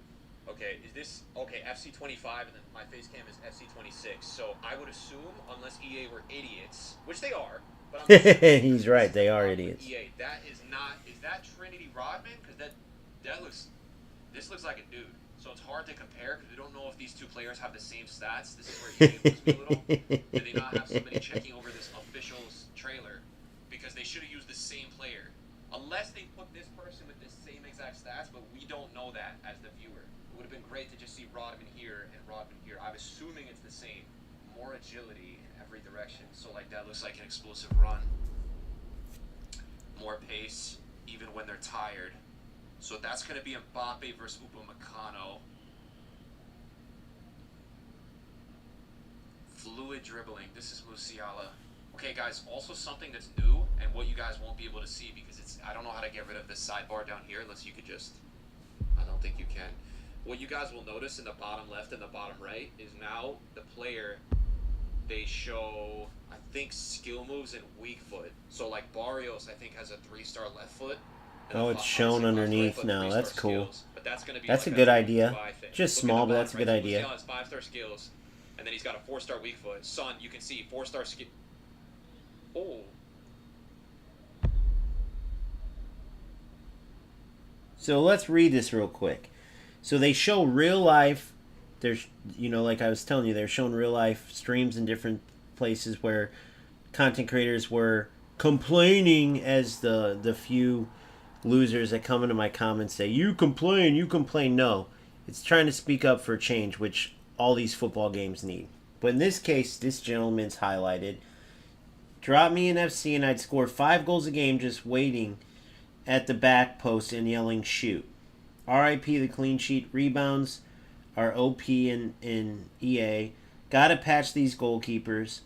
[SPEAKER 3] Okay, is this okay? FC25 and then my face cam is FC26. So I would assume, unless EA were idiots, which they are. But I'm
[SPEAKER 1] he's right. They are idiots.
[SPEAKER 3] EA, that is not. Is that Trinity Rodman? Because that looks. This looks like a dude. So it's hard to compare because we don't know if these two players have the same stats. This is where EA loses me a little. Did they not have somebody checking over this official's trailer? Because they should have used the same player. Unless they put this person with the same exact stats, but we don't know that as the viewer. It would have been great to just see Rodman here and Rodman here. I'm assuming it's the same. More agility in every direction. So like that looks like an explosive run. More pace, even when they're tired. So that's going to be Mbappe versus Upamecano. Fluid dribbling. This is Musiala. Okay, guys, also something that's new and what you guys won't be able to see because it's, I don't know how to get rid of this sidebar down here unless you could just, I don't think you can. What you guys will notice in the bottom left and the bottom right is now the player, they show, I think, skill moves and weak foot. So like Barrios, I think, has a 3-star left foot.
[SPEAKER 1] Oh, it's shown underneath now. That's cool.
[SPEAKER 3] But that's going to be
[SPEAKER 1] that's
[SPEAKER 3] like
[SPEAKER 1] a good idea. Just
[SPEAKER 3] Look
[SPEAKER 1] small,
[SPEAKER 3] at the
[SPEAKER 1] but that's a
[SPEAKER 3] bottom
[SPEAKER 1] good
[SPEAKER 3] right.
[SPEAKER 1] idea.
[SPEAKER 3] Musiala has 5-star skills, and then he's got a 4-star weak foot. Son, you can see 4-star skill. Oh.
[SPEAKER 1] So let's read this real quick. So they show real life. There's, like I was telling you, they're showing real life streams in different places where content creators were complaining, as the few losers that come into my comments say, you complain. No, it's trying to speak up for change, which all these football games need. But in this case, this gentleman's highlighted. Drop me an FC and I'd score 5 goals a game just waiting at the back post and yelling shoot. RIP the clean sheet. Rebounds are OP in EA. Gotta patch these goalkeepers.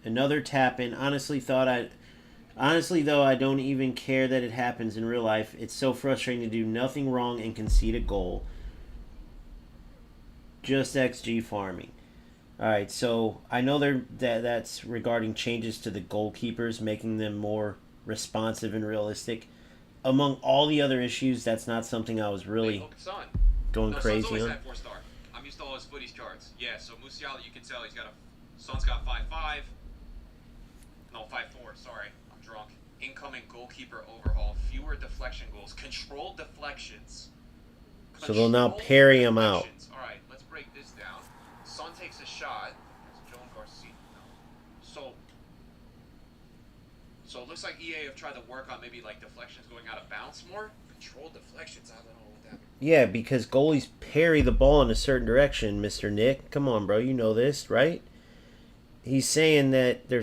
[SPEAKER 1] Another tap in. Honestly, though, I don't even care that it happens in real life. It's so frustrating to do nothing wrong and concede a goal. Just XG farming. Alright, so I know that's regarding changes to the goalkeepers, making them more responsive and realistic. Among all the other issues, that's not something I was really going crazy on.
[SPEAKER 3] used all his footies cards. Yeah, so Musiala, you can tell he's got Son's got 5'5". No, 5'4", sorry. I'm drunk. Incoming goalkeeper overhaul. Fewer deflection goals. Controlled deflections.
[SPEAKER 1] So they'll now parry him out.
[SPEAKER 3] Alright, let's break this down. Son takes a shot. Joan Garcia. No. So it looks like EA have tried to work on maybe like deflections going out of bounds more. Controlled deflections, I don't know what that means.
[SPEAKER 1] Yeah, because goalies parry the ball in a certain direction, Mr. Nick. Come on, bro. You know this, right? They're saying that, the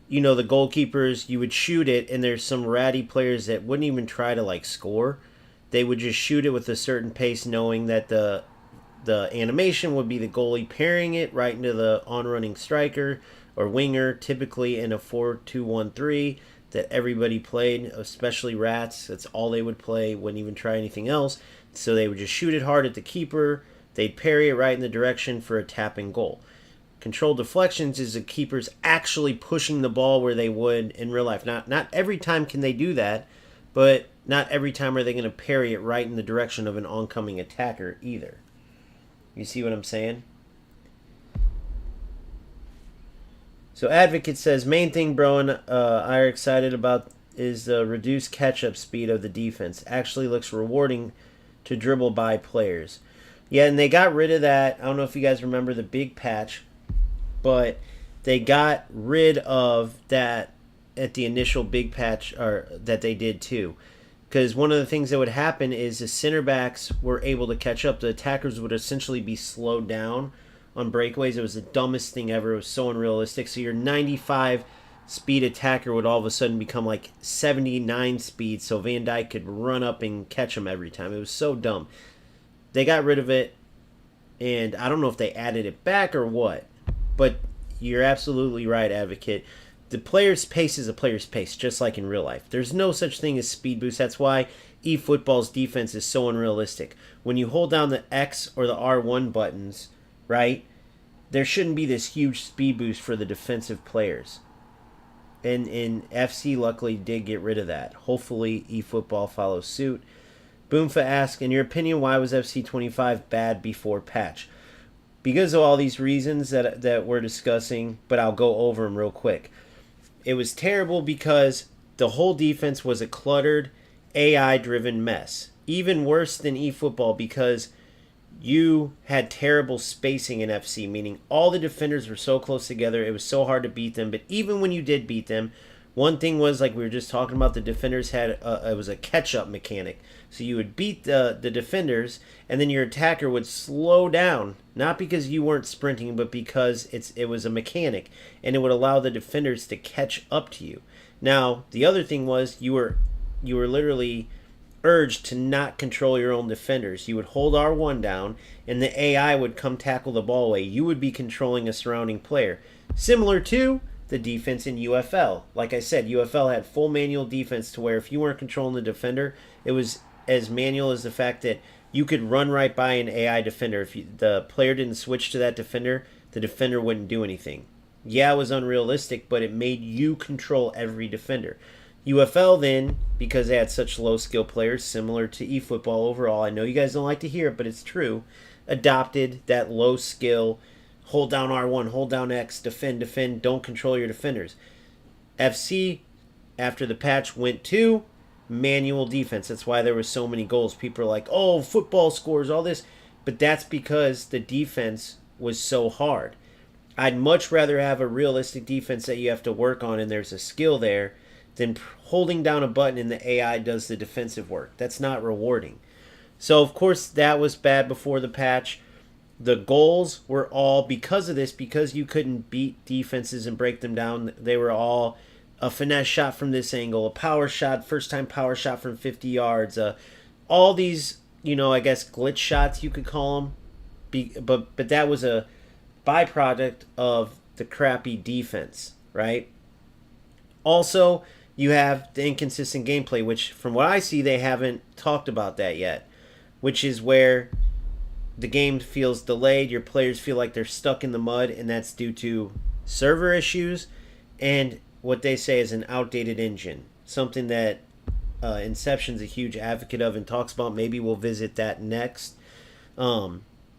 [SPEAKER 1] goalkeepers, you would shoot it, and there's some ratty players that wouldn't even try to, like, score. They would just shoot it with a certain pace, knowing that the animation would be the goalie parrying it right into the on-running striker or winger, typically in a 4-2-1-3 that everybody played, especially rats. That's all they would play, wouldn't even try anything else. So they would just shoot it hard at the keeper. They'd parry it right in the direction for a tapping goal. Controlled deflections is the keepers actually pushing the ball where they would in real life. Not every time can they do that, but not every time are they going to parry it right in the direction of an oncoming attacker either. You see what I'm saying? So Advocate says, main thing bro and I are excited about is the reduced catch-up speed of the defense. Actually looks rewarding to dribble by players. Yeah, and they got rid of that. I don't know if you guys remember the big patch, but they got rid of that at the initial big patch, or that they did too. Because one of the things that would happen is the center backs were able to catch up. The attackers would essentially be slowed down on breakaways. It was the dumbest thing ever. It was so unrealistic. So your 95 speed attacker would all of a sudden become like 79 speed, so Van Dijk could run up and catch him every time. It was so dumb. They got rid of it, and I don't know if they added it back or what, but you're absolutely right, Advocate. The player's pace is a player's pace, just like in real life. There's no such thing as speed boost. That's why eFootball's defense is so unrealistic. When you hold down the X or the R1 buttons, right, there shouldn't be this huge speed boost for the defensive players. And FC luckily did get rid of that. Hopefully eFootball follows suit. Boomfa asks, in your opinion, why was FC25 bad before patch? Because of all these reasons that we're discussing, but I'll go over them real quick. It was terrible because the whole defense was a cluttered, AI-driven mess. Even worse than eFootball because you had terrible spacing in FC, meaning all the defenders were so close together, it was so hard to beat them. But even when you did beat them, one thing was, like we were just talking about, the defenders had it was a catch-up mechanic. So you would beat the defenders, and then your attacker would slow down, not because you weren't sprinting, but because it was a mechanic, and it would allow the defenders to catch up to you. Now, the other thing was you were literally urged to not control your own defenders. You would hold R1 down, and the AI would come tackle the ball away. You would be controlling a surrounding player. Similar to the defense in UFL. Like I said, UFL had full manual defense to where if you weren't controlling the defender, it was as manual as the fact that you could run right by an AI defender. If the player didn't switch to that defender, the defender wouldn't do anything. Yeah, it was unrealistic, but it made you control every defender. UFL then, because they had such low skill players, similar to eFootball overall, I know you guys don't like to hear it, but it's true, adopted that low skill, hold down R1, hold down X, defend, don't control your defenders. FC, after the patch, went to manual defense. That's why there were so many goals. People are like, oh, football scores, all this. But that's because the defense was so hard. I'd much rather have a realistic defense that you have to work on and there's a skill there than holding down a button and the AI does the defensive work. That's not rewarding. So, of course, that was bad before the patch. The goals were all because of this, because you couldn't beat defenses and break them down. They were all a finesse shot from this angle, a power shot, first-time power shot from 50 yards, all these, I guess, glitch shots, you could call them. But that was a byproduct of the crappy defense, right? Also, you have the inconsistent gameplay, which, from what I see, they haven't talked about that yet, which is where the game feels delayed, your players feel like they're stuck in the mud, and that's due to server issues and what they say is an outdated engine, something that Inception's a huge advocate of and talks about. Maybe we'll visit that next.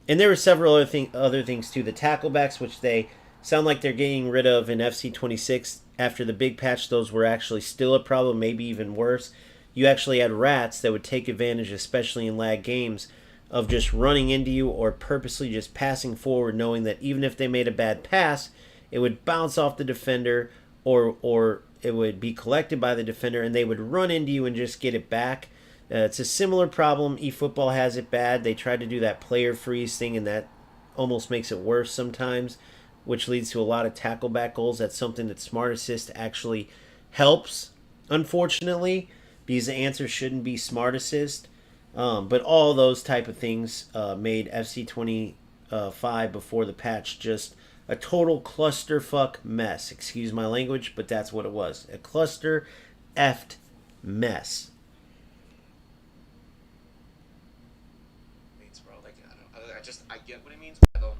[SPEAKER 1] And there were several other things too. The tacklebacks, which they sound like they're getting rid of in FC26 after the big patch, those were actually still a problem, maybe even worse. You actually had rats that would take advantage, especially in lag games, of just running into you or purposely just passing forward, knowing that even if they made a bad pass, it would bounce off the defender or it would be collected by the defender and they would run into you and just get it back. It's a similar problem. eFootball has it bad. They try to do that player freeze thing, and that almost makes it worse sometimes, which leads to a lot of tackle back goals. That's something that Smart Assist actually helps, unfortunately, because the answer shouldn't be Smart Assist. But all those type of things made FC25 before the patch just a total clusterfuck mess. Excuse my language, but that's what it was. A cluster effed mess.
[SPEAKER 3] Means, bro. Like, I get what it means, though.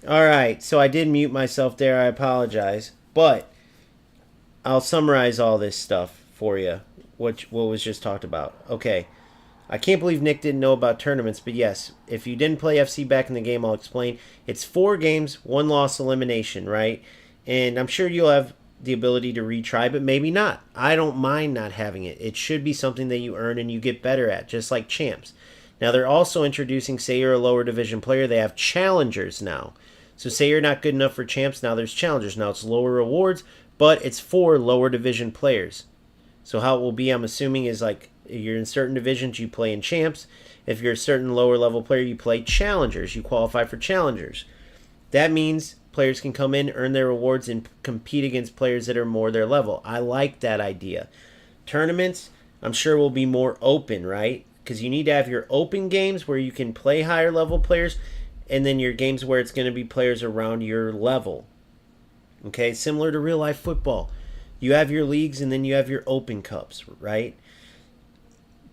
[SPEAKER 1] All right, so I did mute myself there. I apologize, but I'll summarize all this stuff for you. What was just talked about? Okay, I can't believe Nick didn't know about tournaments, but yes, if you didn't play FC back in the game, I'll explain. It's 4 games, 1 loss elimination, right? And I'm sure you'll have the ability to retry, but maybe not. I don't mind not having it. It should be something that you earn and you get better at, just like champs. Now, they're also introducing, say you're a lower division player, they have challengers now. So say you're not good enough for champs, now there's challengers. Now it's lower rewards, but it's for lower division players. So how it will be, I'm assuming, is like you're in certain divisions, you play in champs. If you're a certain lower level player, you play challengers. You qualify for challengers. That means players can come in, earn their rewards, and compete against players that are more their level. I like that idea. Tournaments, I'm sure, will be more open, right? Because you need to have your open games where you can play higher level players, and then your games where it's going to be players around your level. Okay, similar to real life football. You have your leagues and then you have your open cups, right?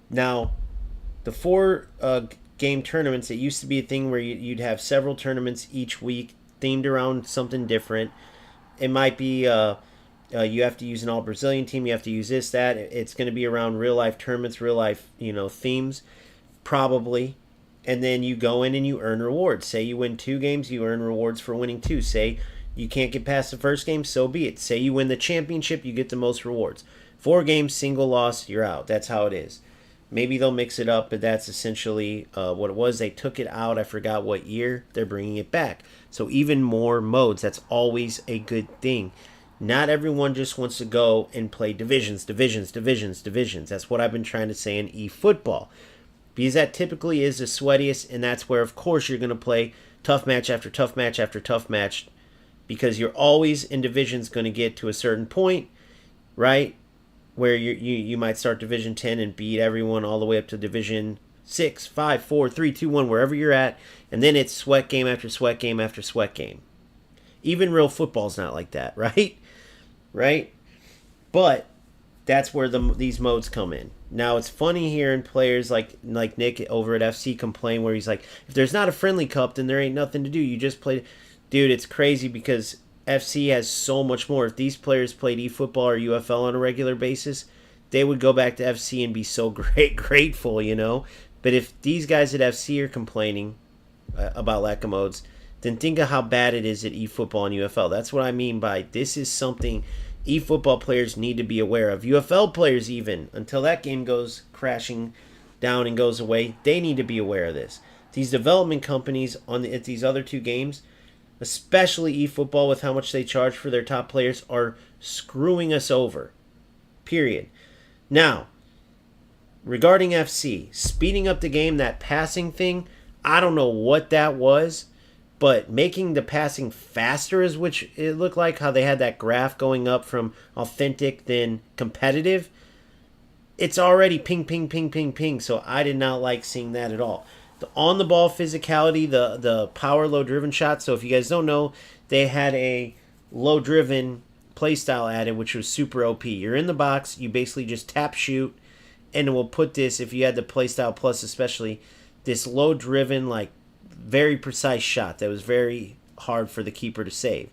[SPEAKER 1] Now, the 4 game tournaments, it used to be a thing where you'd have several tournaments each week themed around something different. It might be you have to use an all Brazilian team, you have to use this, that. It's going to be around real life tournaments, real life, themes, probably. And then you go in and you earn rewards. Say you win 2 games, you earn rewards for winning 2. Say you can't get past the first game, so be it. Say you win the championship, you get the most rewards. 4 games, single loss, you're out. That's how it is. Maybe they'll mix it up, but that's essentially what it was. They took it out. I forgot what year. They're bringing it back. So even more modes. That's always a good thing. Not everyone just wants to go and play divisions. That's what I've been trying to say in eFootball. Because that typically is the sweatiest, and that's where, of course, you're going to play tough match after tough match after tough match, because you're always in divisions going to get to a certain point, right, where you might start Division 10 and beat everyone all the way up to Division 6, 5, 4, 3, 2, 1, wherever you're at, and then it's sweat game after sweat game after sweat game. Even real football's not like that, right? Right? But that's where these modes come in. Now, it's funny hearing players like Nick over at FC complain where he's like, if there's not a friendly cup, then there ain't nothing to do. You just play. Dude, it's crazy because FC has so much more. If these players played eFootball or UFL on a regular basis, they would go back to FC and be so grateful, But if these guys at FC are complaining about lack of modes, then think of how bad it is at eFootball and UFL. That's what I mean by this is something eFootball players need to be aware of. UFL players even, until that game goes crashing down and goes away, they need to be aware of this. These development companies at these other 2 games, especially eFootball with how much they charge for their top players, are screwing us over. Period. Now, regarding FC, speeding up the game, that passing thing, I don't know what that was, but making the passing faster is which it looked like, how they had that graph going up from authentic then competitive. It's already ping, ping, ping, ping, ping, so I did not like seeing that at all. The on-the-ball physicality, the power low-driven shot. So if you guys don't know, they had a low-driven playstyle added, which was super OP. You're in the box, you basically just tap shoot, and it will put this, if you had the playstyle plus especially, this low-driven, like, very precise shot that was very hard for the keeper to save.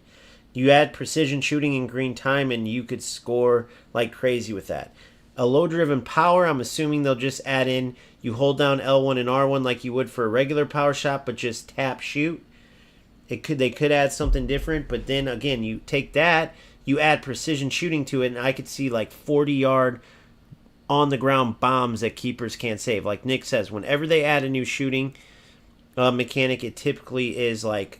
[SPEAKER 1] You add precision shooting in green time, and you could score like crazy with that. A low-driven power, I'm assuming they'll just add in, you hold down L1 and R1 like you would for a regular power shot, but just tap shoot. They could add something different, but then again, you take that, you add precision shooting to it, and I could see like 40-yard on-the-ground bombs that keepers can't save. Like Nick says, whenever they add a new shooting mechanic, it typically is like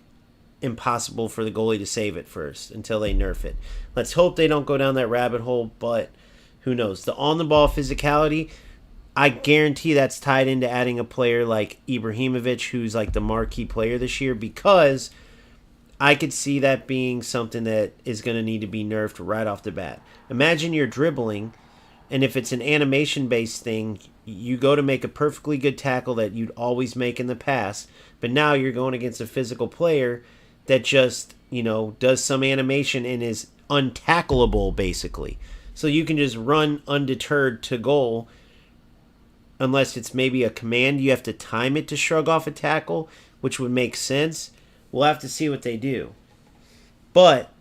[SPEAKER 1] impossible for the goalie to save it first until they nerf it. Let's hope they don't go down that rabbit hole, but who knows. The on-the-ball physicality, I guarantee that's tied into adding a player like Ibrahimovic, who's like the marquee player this year, because I could see that being something that is going to need to be nerfed right off the bat. Imagine you're dribbling, and if it's an animation-based thing, you go to make a perfectly good tackle that you'd always make in the past, but now you're going against a physical player that just, does some animation and is untackleable, basically. So you can just run undeterred to goal, unless it's maybe a command. You have to time it to shrug off a tackle, which would make sense. We'll have to see what they do. But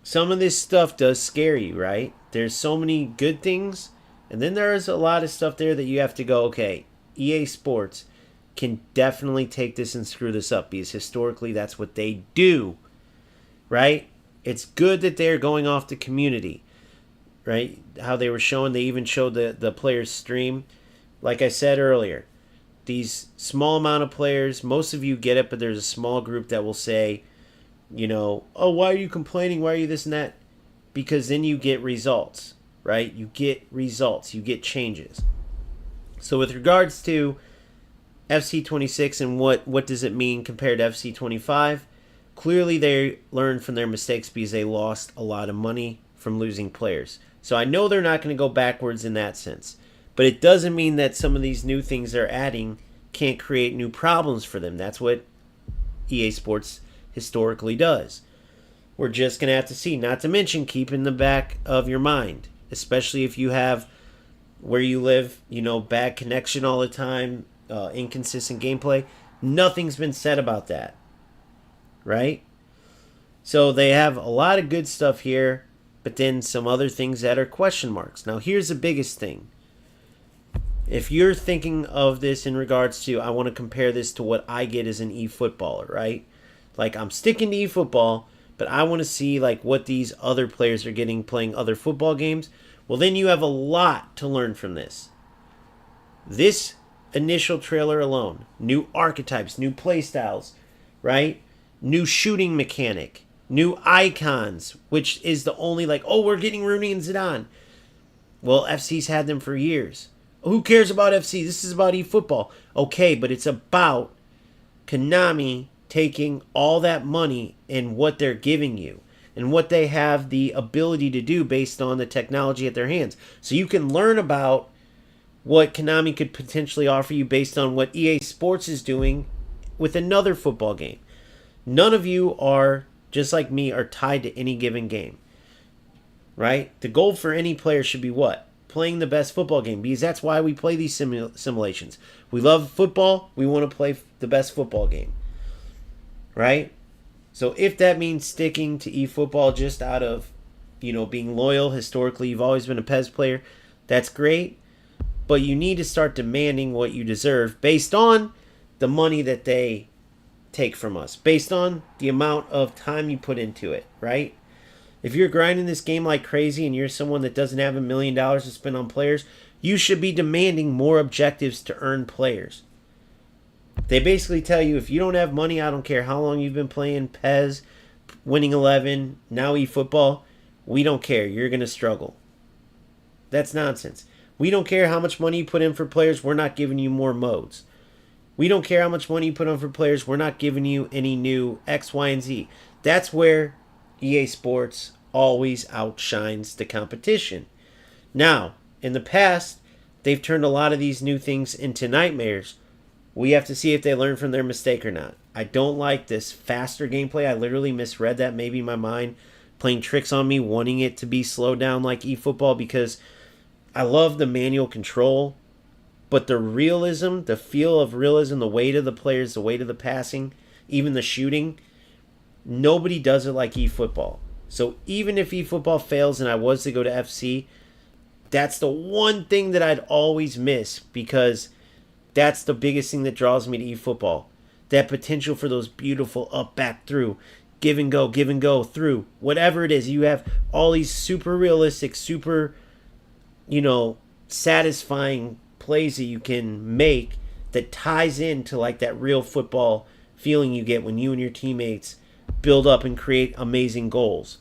[SPEAKER 1] some of this stuff does scare you, right? There's so many good things, and then there's a lot of stuff there that you have to go, okay, EA Sports can definitely take this and screw this up, because historically that's what they do, right? It's good that they're going off the community, right? How they were showing, they even showed the players stream. Like I said earlier, these small amount of players, most of you get it, but there's a small group that will say, you know, oh, why are you complaining? Why are you this and that? Because then you get results, right? You get results. You get changes. So with regards to FC26 and what does it mean compared to FC25, clearly they learned from their mistakes because they lost a lot of money from losing players. So I know they're not going to go backwards in that sense. But it doesn't mean that some of these new things they're adding can't create new problems for them. That's what EA Sports historically does. We're just going to have to see. Not to mention, keep in the back of your mind, especially if you have where you live, you know, bad connection all the time, inconsistent gameplay. Nothing's been said about that, right? So they have a lot of good stuff here, but then some other things that are question marks. Now, here's the biggest thing. If you're thinking of this in regards to, I want to compare this to what I get as an eFootballer, right? Like, I'm sticking to eFootball, but I want to see like what these other players are getting playing other football games. Well, then you have a lot to learn from this. This initial trailer alone, new archetypes, new playstyles, right? New shooting mechanic, new icons, which is the only like, oh, we're getting Rooney and Zidane. Well, FC's had them for years. Who cares about FC? This is about eFootball. Okay, but it's about Konami taking all that money and what they're giving you and what they have the ability to do based on the technology at their hands. So you can learn about what Konami could potentially offer you based on what EA Sports is doing with another football game. None of you are, just like me, are tied to any given game, right? The goal for any player should be what? Playing the best football game, because that's why we play these simulations. We love football. We want to play the best football game, right? So if that means sticking to eFootball just out of, you know, being loyal, historically you've always been a PES player, that's great. But you need to start demanding what you deserve based on the money that they take from us, based on the amount of time you put into it, right? If you're grinding this game like crazy and you're someone that doesn't have $1 million to spend on players, you should be demanding more objectives to earn players. They basically tell you, if you don't have money, I don't care how long you've been playing PES, Winning 11, now eFootball, we don't care. You're going to struggle. That's nonsense. We don't care how much money you put in for players. We're not giving you more modes. We don't care how much money you put on for players. We're not giving you any new X, Y, and Z. That's where EA Sports always outshines the competition. Now, in the past, they've turned a lot of these new things into nightmares. We have to see if they learn from their mistake or not. I don't like this faster gameplay. I literally misread that, maybe my mind playing tricks on me, wanting it to be slowed down like eFootball, because I love the manual control, but the realism, the feel of realism, the weight of the players, the weight of the passing, even the shooting, nobody does it like eFootball. So even if eFootball fails and I was to go to FC, that's the one thing that I'd always miss, because that's the biggest thing that draws me to eFootball. That potential for those beautiful up, back, through, give and go, through. Whatever it is, you have all these super realistic, super, you know, satisfying plays that you can make that ties into like that real football feeling you get when you and your teammates build up and create amazing goals,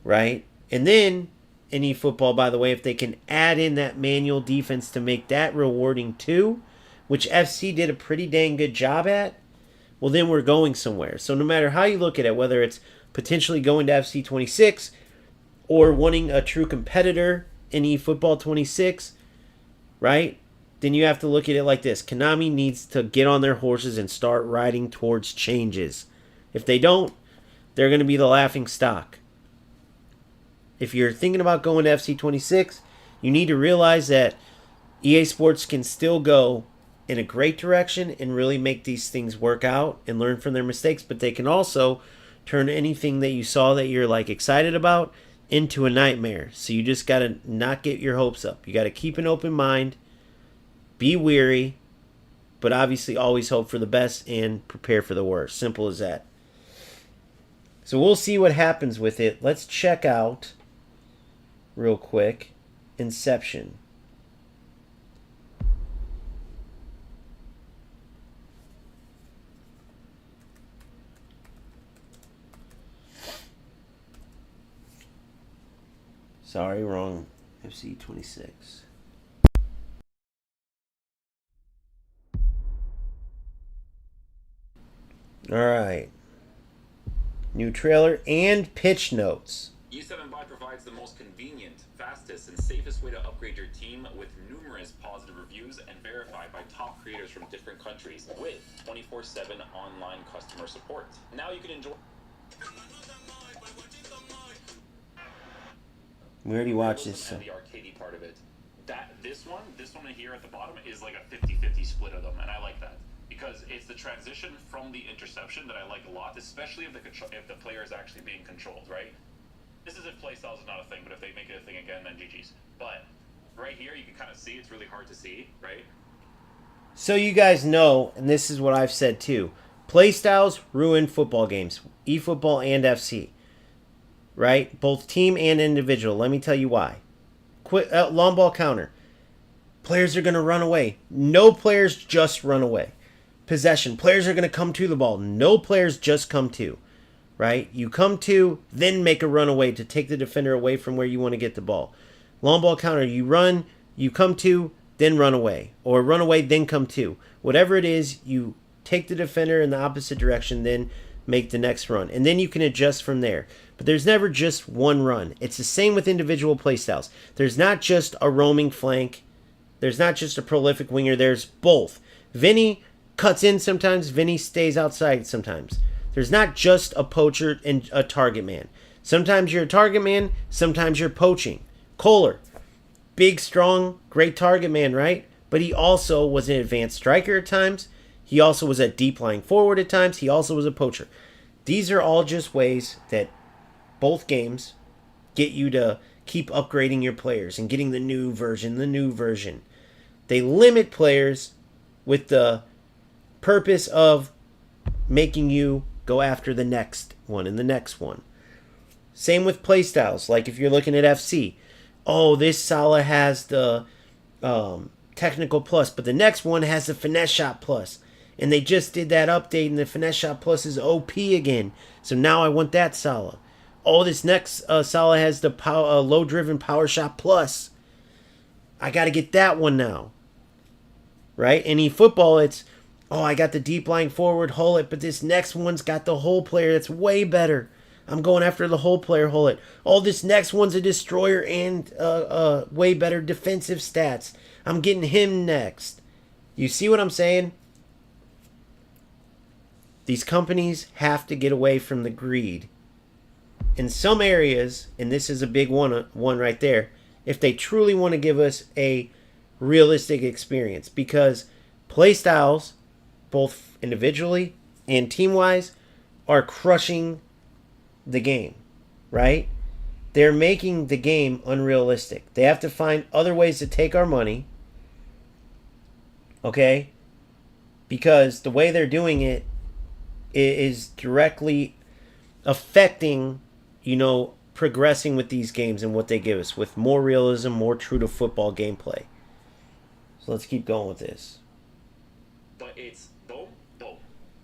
[SPEAKER 1] right? And then in eFootball, by the way, if they can add in that manual defense to make that rewarding too, which FC did a pretty dang good job at, well, then we're going somewhere. So no matter how you look at it, whether it's potentially going to FC26 or wanting a true competitor in eFootball 26, right? Then you have to look at it like this. Konami needs to get on their horses and start riding towards changes. If they don't, they're going to be the laughing stock. If you're thinking about going to FC26, you need to realize that EA Sports can still go in a great direction and really make these things work out and learn from their mistakes, but they can also turn anything that you saw that you're like excited about into a nightmare. So you just got to not get your hopes up. You got to keep an open mind, be weary, but obviously always hope for the best and prepare for the worst. Simple as that. So we'll see what happens with it. Let's check out real quick Inception. Sorry, wrong. fc26. Alright. New trailer and pitch notes.
[SPEAKER 4] E7buy provides the most convenient, fastest, and safest way to upgrade your team with numerous positive reviews and verified by top creators from different countries with 24/7 online customer support. Now you can enjoy...
[SPEAKER 1] We already watched this.
[SPEAKER 4] And the arcadey part of it. This one here at the bottom is like a 50-50 split of them, and I like that. Because it's the transition from the interception that I like a lot, especially if the player is actually being controlled, right? This is if playstyle is not a thing, but if they make it a thing again, then GG's. But right here, you can kind of see, it's really hard to see, right?
[SPEAKER 1] So you guys know, and this is what I've said too, playstyles ruin football games, eFootball and FC, right? Both team and individual. Let me tell you why. Long ball counter. Players are going to run away. No players just run away. Possession. Players are going to come to the ball. No players just come to. Right? You come to, then make a run away to take the defender away from where you want to get the ball. Long ball counter. You run, you come to, then run away. Or run away, then come to. Whatever it is, you take the defender in the opposite direction, then make the next run. And then you can adjust from there. But there's never just one run. It's the same with individual playstyles. There's not just a roaming flank. There's not just a prolific winger. There's both. Vinny cuts in sometimes. Vinny stays outside sometimes. There's not just a poacher and a target man. Sometimes you're a target man. Sometimes you're poaching. Kohler, big, strong, great target man, right? But he also was an advanced striker at times. He also was a deep lying forward at times. He also was a poacher. These are all just ways that both games get you to keep upgrading your players and getting the new version. They limit players with the purpose of making you go after the next one and the next one. Same with playstyles. Like if you're looking at FC, oh, this Salah has the technical plus, but the next one has the finesse shot plus. And they just did that update, and the finesse shot plus is OP again. So now I want that Salah. Oh, this next Salah has the low-driven power shot plus. I got to get that one now. Right? In eFootball, it's, oh, I got the deep lying forward, Hullet, but this next one's got the whole player that's way better. I'm going after the whole player, Hullet. Oh, this next one's a destroyer and way better defensive stats. I'm getting him next. You see what I'm saying? These companies have to get away from the greed. In some areas, and this is a big one right there, if they truly want to give us a realistic experience, because playstyles, both individually and team-wise, are crushing the game, right? They're making the game unrealistic. They have to find other ways to take our money, okay? Because the way they're doing it is directly affecting, progressing with these games and what they give us with more realism, more true to football gameplay. So let's keep going with this.
[SPEAKER 4] But it's boom,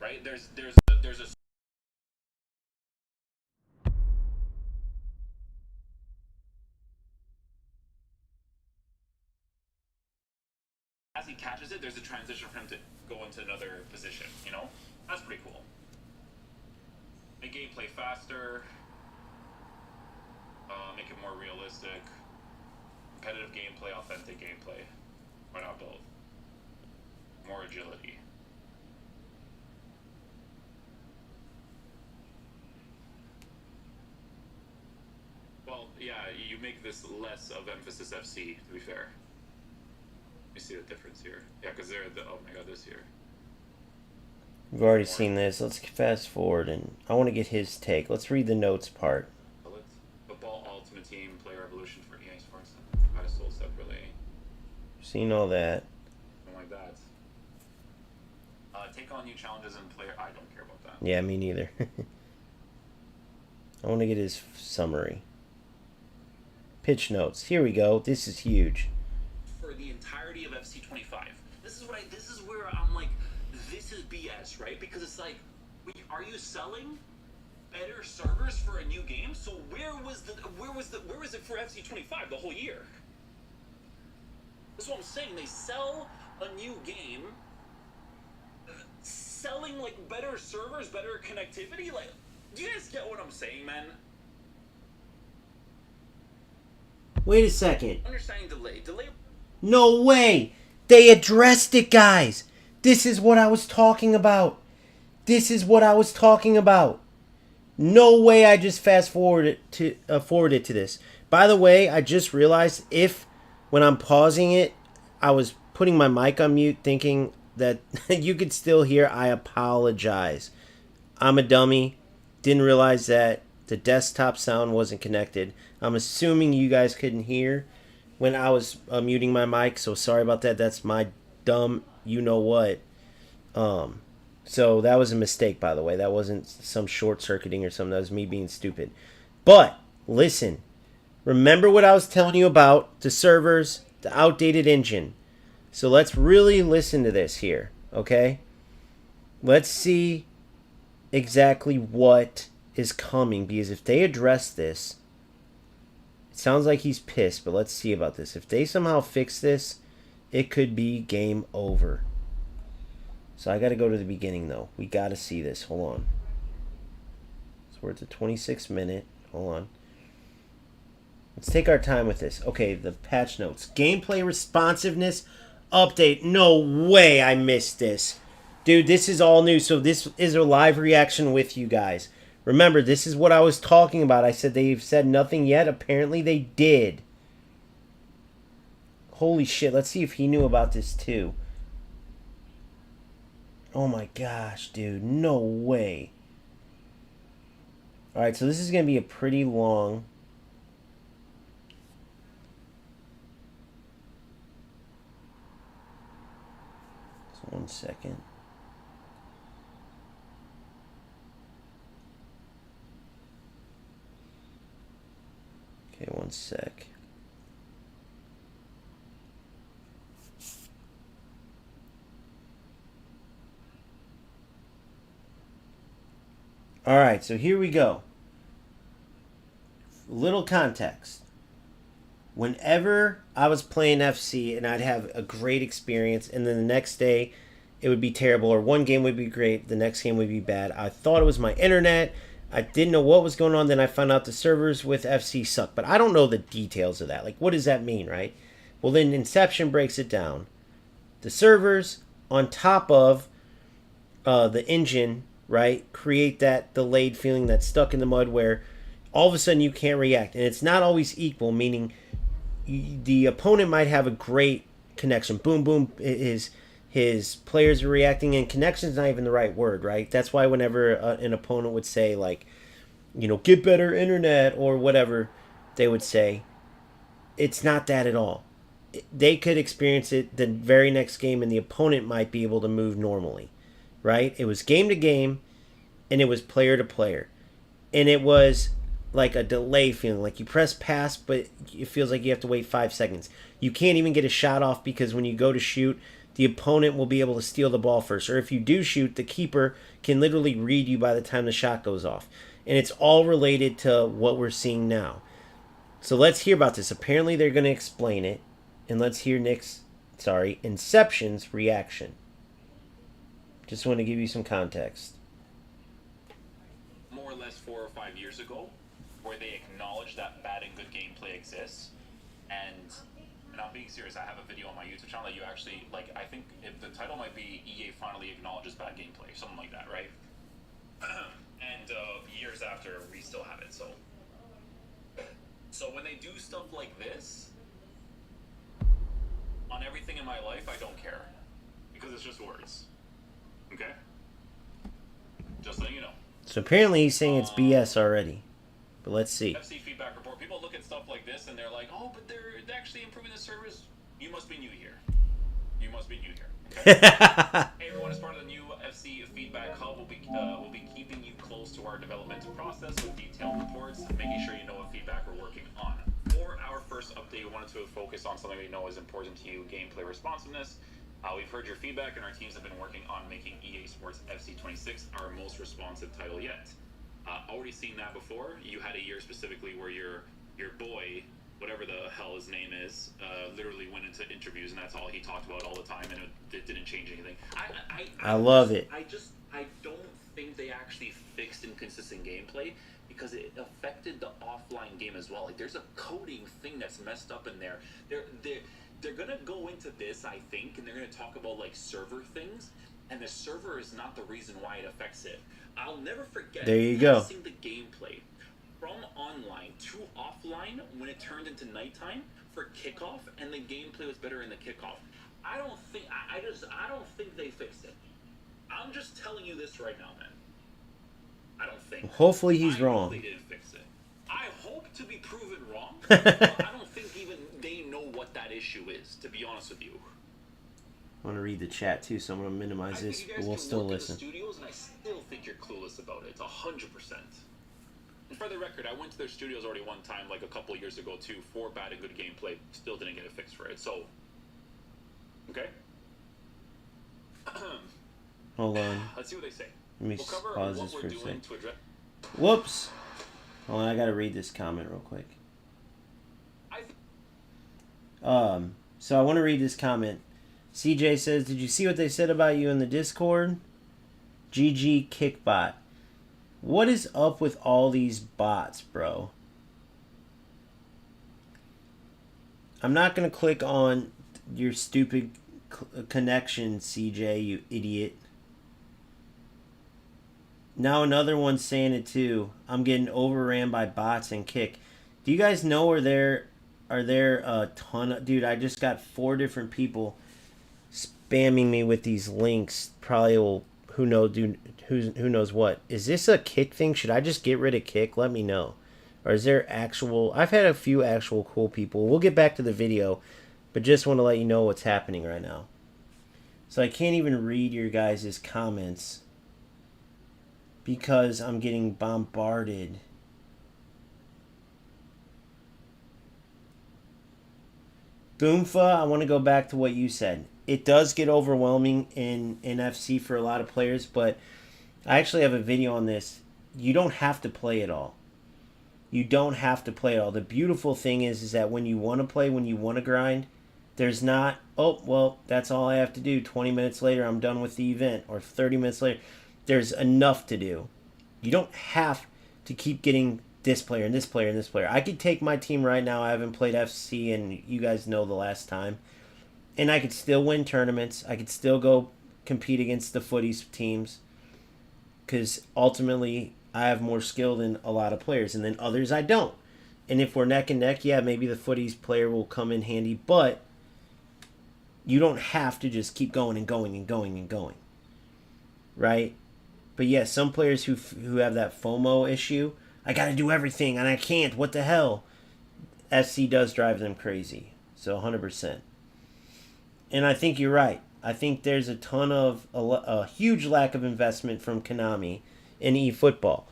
[SPEAKER 4] right? There's a as he catches it, there's a transition for him to go into another position, That's pretty cool. Make gameplay faster, make it more realistic, competitive gameplay, authentic gameplay. Why not both? More agility. Well, yeah, you make this less of emphasis FC, to be fair. You see the difference here. Yeah, because they're the Omega this year.
[SPEAKER 1] We've already seen this. Let's fast forward, and I want to get his take. Let's read the notes part.
[SPEAKER 4] Football Ultimate Team Player Evolution for EA Sports. I just sold separately.
[SPEAKER 1] Seen all that.
[SPEAKER 4] Something like that. Take on new challenges and player. I don't care about that.
[SPEAKER 1] Yeah, me neither. I want to get his summary. Pitch notes. Here we go. This is huge.
[SPEAKER 4] For the entirety of FC25. This is where I'm like, this is BS, right? Because it's like, are you selling better servers for a new game? So where was it for FC25 the whole year? That's what I'm saying. They sell a new game, selling like better servers, better connectivity. Like, do you guys get what I'm saying, man?
[SPEAKER 1] Wait a second.
[SPEAKER 4] Understanding delay.
[SPEAKER 1] No way! They addressed it, guys! This is what I was talking about. This is what I was talking about. No way I just fast forwarded to this. By the way, I just realized when I'm pausing it, I was putting my mic on mute thinking that you could still hear. I apologize. I'm a dummy. Didn't realize that the desktop sound wasn't connected. I'm assuming you guys couldn't hear when I was muting my mic, so sorry about that. That's my dumb you-know-what. So that was a mistake, by the way. That wasn't some short-circuiting or something. That was me being stupid. But, listen. Remember what I was telling you about the servers, the outdated engine. So let's really listen to this here, okay? Let's see exactly what is coming, because if they address this, it sounds like he's pissed, but let's see about this. If they somehow fix this, it could be game over. So I got to go to the beginning, though. We got to see this. Hold on. So we're at the 26th minute. Hold on. Let's take our time with this. Okay, the patch notes. Gameplay responsiveness update. No way I missed this. Dude, this is all new. So this is a live reaction with you guys. Remember, this is what I was talking about. I said they've said nothing yet. Apparently they did. Holy shit. Let's see if he knew about this too. Oh my gosh, dude. No way. Alright, so this is going to be a pretty long... So 1 second. Okay, 1 sec. Alright, so here we go. Little context. Whenever I was playing FC and I'd have a great experience and then the next day it would be terrible, or one game would be great, the next game would be bad, I thought it was my internet. I didn't know what was going on. Then I found out the servers with FC suck. But I don't know the details of that. Like, what does that mean, right? Well, then Inception breaks it down. The servers on top of the engine, right, create that delayed feeling, that's stuck in the mud where all of a sudden you can't react. And it's not always equal, meaning the opponent might have a great connection. Boom, boom, his players are reacting, and connection is not even the right word, right? That's why whenever an opponent would say, like, you know, get better internet or whatever they would say, it's not that at all. They could experience it the very next game, and the opponent might be able to move normally, right? It was game to game, and it was player to player. And it was like a delay feeling. Like you press pass, but it feels like you have to wait 5 seconds. You can't even get a shot off because when you go to shoot, the opponent will be able to steal the ball first. Or if you do shoot, the keeper can literally read you by the time the shot goes off. And it's all related to what we're seeing now. So let's hear about this. Apparently they're going to explain it. And let's hear Inception's reaction. Just want to give you some context.
[SPEAKER 4] More or less 4 or 5 years ago, where they acknowledge that bad and good gameplay exists. And I'm being serious. I have a video on my YouTube channel that you actually, like, I think the title might be EA finally acknowledges bad gameplay, something like that, right? And years after, we still have it. So when they do stuff like this, on everything anything in my life, I don't care. Because it's just words. Okay? Just letting you know.
[SPEAKER 1] So apparently he's saying it's BS already. But let's see.
[SPEAKER 4] FC feedback report. People look at stuff like this and they're like, oh, but they're actually improving the servers. You must be new here. You must be new here. Okay? Hey everyone, as part of the new FC feedback hub, we'll be keeping you close to our development process with detailed reports, making sure you know what feedback we're working on. For our first update, we wanted to focus on something we know is important to you: gameplay responsiveness. We've heard your feedback, and our teams have been working on making EA Sports FC26 our most responsive title yet. Already seen that before. You had a year specifically where your boy, whatever the hell his name is, literally went into interviews, and that's all he talked about all the time, and it didn't change anything.
[SPEAKER 1] I love it.
[SPEAKER 4] I don't think they actually fixed inconsistent gameplay because it affected the offline game as well. Like, there's a coding thing that's messed up in there. They're gonna go into this, I think, and they're gonna talk about like server things, and the server is not the reason why it affects it. I'll never forget
[SPEAKER 1] there you go.
[SPEAKER 4] Seeing the gameplay from online to offline when it turned into nighttime for kickoff, and the gameplay was better in the kickoff. I don't think they fixed it. I'm just telling you this right now, man. I don't think.
[SPEAKER 1] Hopefully he's wrong.
[SPEAKER 4] They didn't fix it. I hope to be proven wrong. But I don't think even they know what that issue is, to be honest with you.
[SPEAKER 1] I want to read the chat too, so I'm going to minimize this, but we'll still listen.
[SPEAKER 4] Studios, and I still think you're clueless about it. 100%. And for the record, I went to their studios already one time, like a couple years ago too, for bad and good gameplay. Still didn't get it fixed for it. So, okay.
[SPEAKER 1] Hold on.
[SPEAKER 4] Let's see what they say.
[SPEAKER 1] Let me
[SPEAKER 4] cover
[SPEAKER 1] pause
[SPEAKER 4] what
[SPEAKER 1] this
[SPEAKER 4] we're
[SPEAKER 1] for a
[SPEAKER 4] doing
[SPEAKER 1] second.
[SPEAKER 4] to address.
[SPEAKER 1] Whoops. Hold on, I got to read this comment real quick. So I want to read this comment. CJ says, did you see what they said about you in the Discord? GG Kickbot. What is up with all these bots, bro? I'm not going to click on your stupid connection, CJ, you idiot. Now another one's saying it too. I'm getting overran by bots and Kick. Do you guys know are there a ton of... Dude, I just got 4 different people spamming me with these links. Probably will... Who knows what. Is this a Kick thing? Should I just get rid of Kick? Let me know. Or is there actual... I've had a few actual cool people. We'll get back to the video, but just want to let you know what's happening right now. So I can't even read your guys' comments because I'm getting bombarded. Boomfa, I want to go back to what you said. It does get overwhelming in FC for a lot of players, but I actually have a video on this. You don't have to play it all. You don't have to play it all. The beautiful thing is that when you want to play, when you want to grind, there's not, oh, well, that's all I have to do. 20 minutes later, I'm done with the event. Or 30 minutes later. There's enough to do. You don't have to keep getting this player and this player and this player. I could take my team right now. I haven't played FC, and you guys know the last time. And I could still win tournaments. I could still go compete against the footies teams. Because ultimately, I have more skill than a lot of players. And then others, I don't. And if we're neck and neck, yeah, maybe the footies player will come in handy. But you don't have to just keep going and going and going and going. Right? But yeah, some players who have that FOMO issue, I got to do everything and I can't. What the hell? FC does drive them crazy. So 100%. And I think you're right. I think there's a ton of, a huge lack of investment from Konami in eFootball.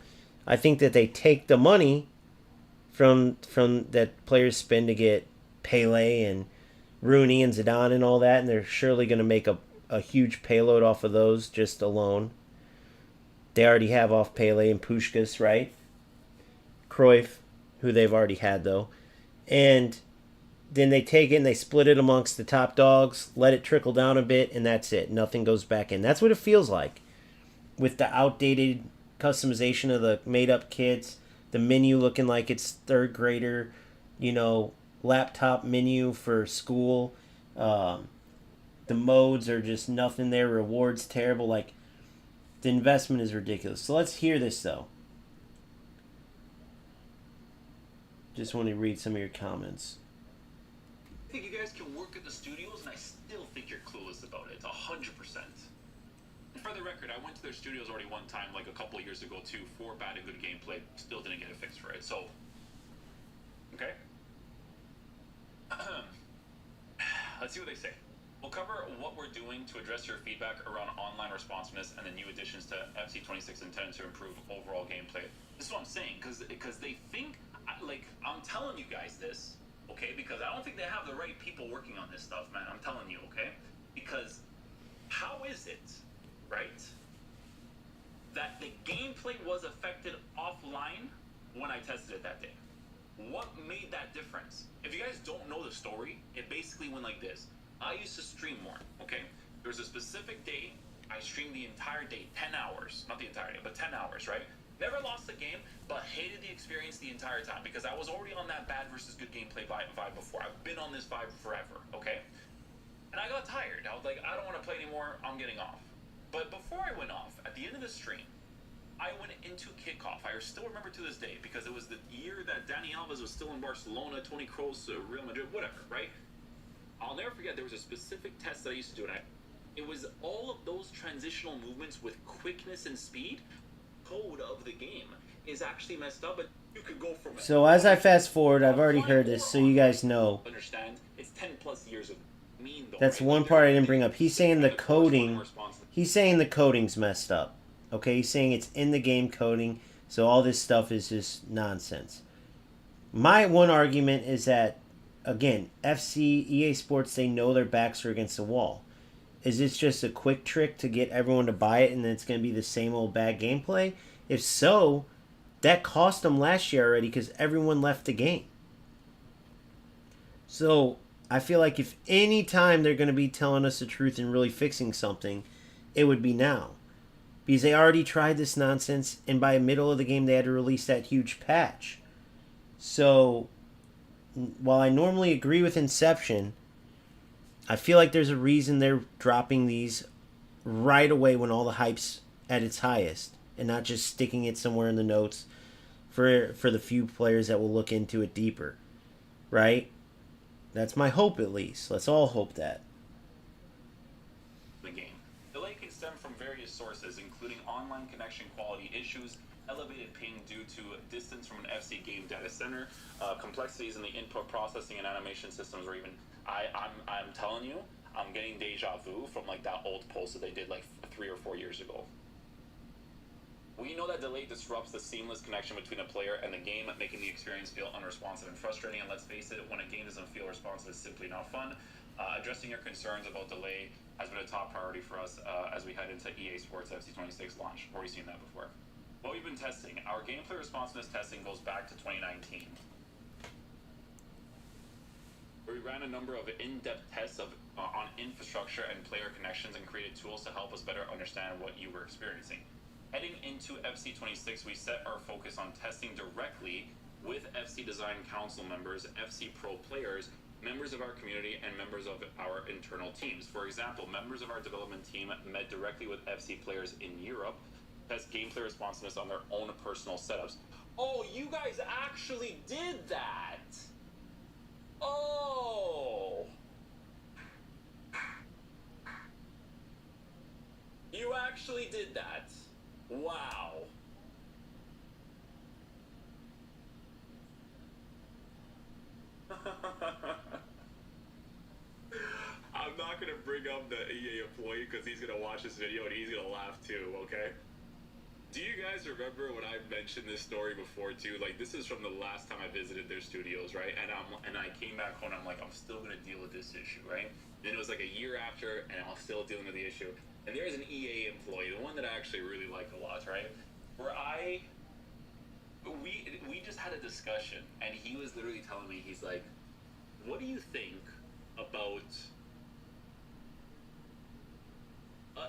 [SPEAKER 1] I think that they take the money from that players spend to get Pele and Rooney and Zidane and all that, and they're surely going to make a huge payload off of those just alone. They already have off Pele and Puskás, right? Cruyff, who they've already had, though. And then they take it and they split it amongst the top dogs, let it trickle down a bit, and that's it. Nothing goes back in. That's what it feels like. With the outdated customization of the made-up kits, the menu looking like it's third grader, laptop menu for school. The modes are just nothing there. Rewards terrible. Like, the investment is ridiculous. So let's hear this, though. Just want to read some of your comments.
[SPEAKER 4] I think you guys can work at the studios, and I still think you're clueless about it. 100%. And for the record, I went to their studios already one time, like a couple of years ago too, for bad and good gameplay. Still didn't get it fixed for it. So, okay. Let's see what they say. We'll cover what we're doing to address your feedback around online responsiveness and the new additions to FC26 intended to improve overall gameplay. This is what I'm saying, because they think, like, I'm telling you guys this, okay? Because I don't think they have the right people working on this stuff, man. I'm telling you, okay? Because how is it, right, that the gameplay was affected offline when I tested it that day? What made that difference? If you guys don't know the story, it basically went like this. I used to stream more, okay? There was a specific day, I streamed the entire day, 10 hours. Not the entire day, but 10 hours, right? Never lost the game, but hated the experience the entire time because I was already on that bad versus good gameplay vibe before. I've been on this vibe forever, okay? And I got tired. I was like, I don't want to play anymore, I'm getting off. But before I went off, at the end of the stream, I went into kickoff. I still remember to this day because it was the year that Dani Alves was still in Barcelona, Toni Kroos, Real Madrid, whatever, right? I'll never forget there was a specific test that I used to do, and it was all of those transitional movements with quickness and speed. Code of the game is actually messed up, but you could go from.
[SPEAKER 1] So as I fast forward, I've already heard this, so you guys know.
[SPEAKER 4] Understand? It's 10 plus years of mean though.
[SPEAKER 1] That's
[SPEAKER 4] right?
[SPEAKER 1] one part I didn't bring up. He's saying the coding. He's saying the coding's messed up. Okay, he's saying it's in the game coding, so all this stuff is just nonsense. My one argument is that, again, EA Sports, they know their backs are against the wall. Is this just a quick trick to get everyone to buy it and then it's going to be the same old bad gameplay? If so, that cost them last year already because everyone left the game. So I feel like if any time they're going to be telling us the truth and really fixing something, it would be now. Because they already tried this nonsense, and by the middle of the game, they had to release that huge patch. So, while I normally agree with Inception, I feel like there's a reason they're dropping these right away when all the hype's at its highest, and not just sticking it somewhere in the notes for the few players that will look into it deeper. Right? That's my hope, at least. Let's all hope that.
[SPEAKER 4] The game. Delay can stem from various sources, including online connection quality issues, elevated ping due to distance from an FC game data center, complexities in the input processing and animation systems, or even I'm telling you, I'm getting deja vu from like that old post that they did like 3 or 4 years ago. We know that delay disrupts the seamless connection between a player and the game, making the experience feel unresponsive and frustrating. And let's face it, when a game doesn't feel responsive, it's simply not fun. Addressing your concerns about delay has been a top priority for us as we head into EA Sports FC26 launch. We've already seen that before. What we've been testing, our gameplay responsiveness testing goes back to 2019. Where we ran a number of in-depth tests on infrastructure and player connections and created tools to help us better understand what you were experiencing. Heading into FC26, we set our focus on testing directly with FC Design Council members, FC Pro players, members of our community, and members of our internal teams. For example, members of our development team met directly with FC players in Europe, test gameplay responsiveness on their own personal setups. Oh, you guys actually did that! Oh! You actually did that. Wow. I'm not going to bring up the EA employee because he's going to watch this video and he's going to laugh too, okay? Do you guys remember when I mentioned this story before too? Like, this is from the last time I visited their studios, right? And I came back home and I'm like, I'm still going to deal with this issue, right? Then it was like a year after and I'm still dealing with the issue. And there's an EA employee, the one that I actually really like a lot, right? Where we just had a discussion and he was literally telling me, he's like, what do you think about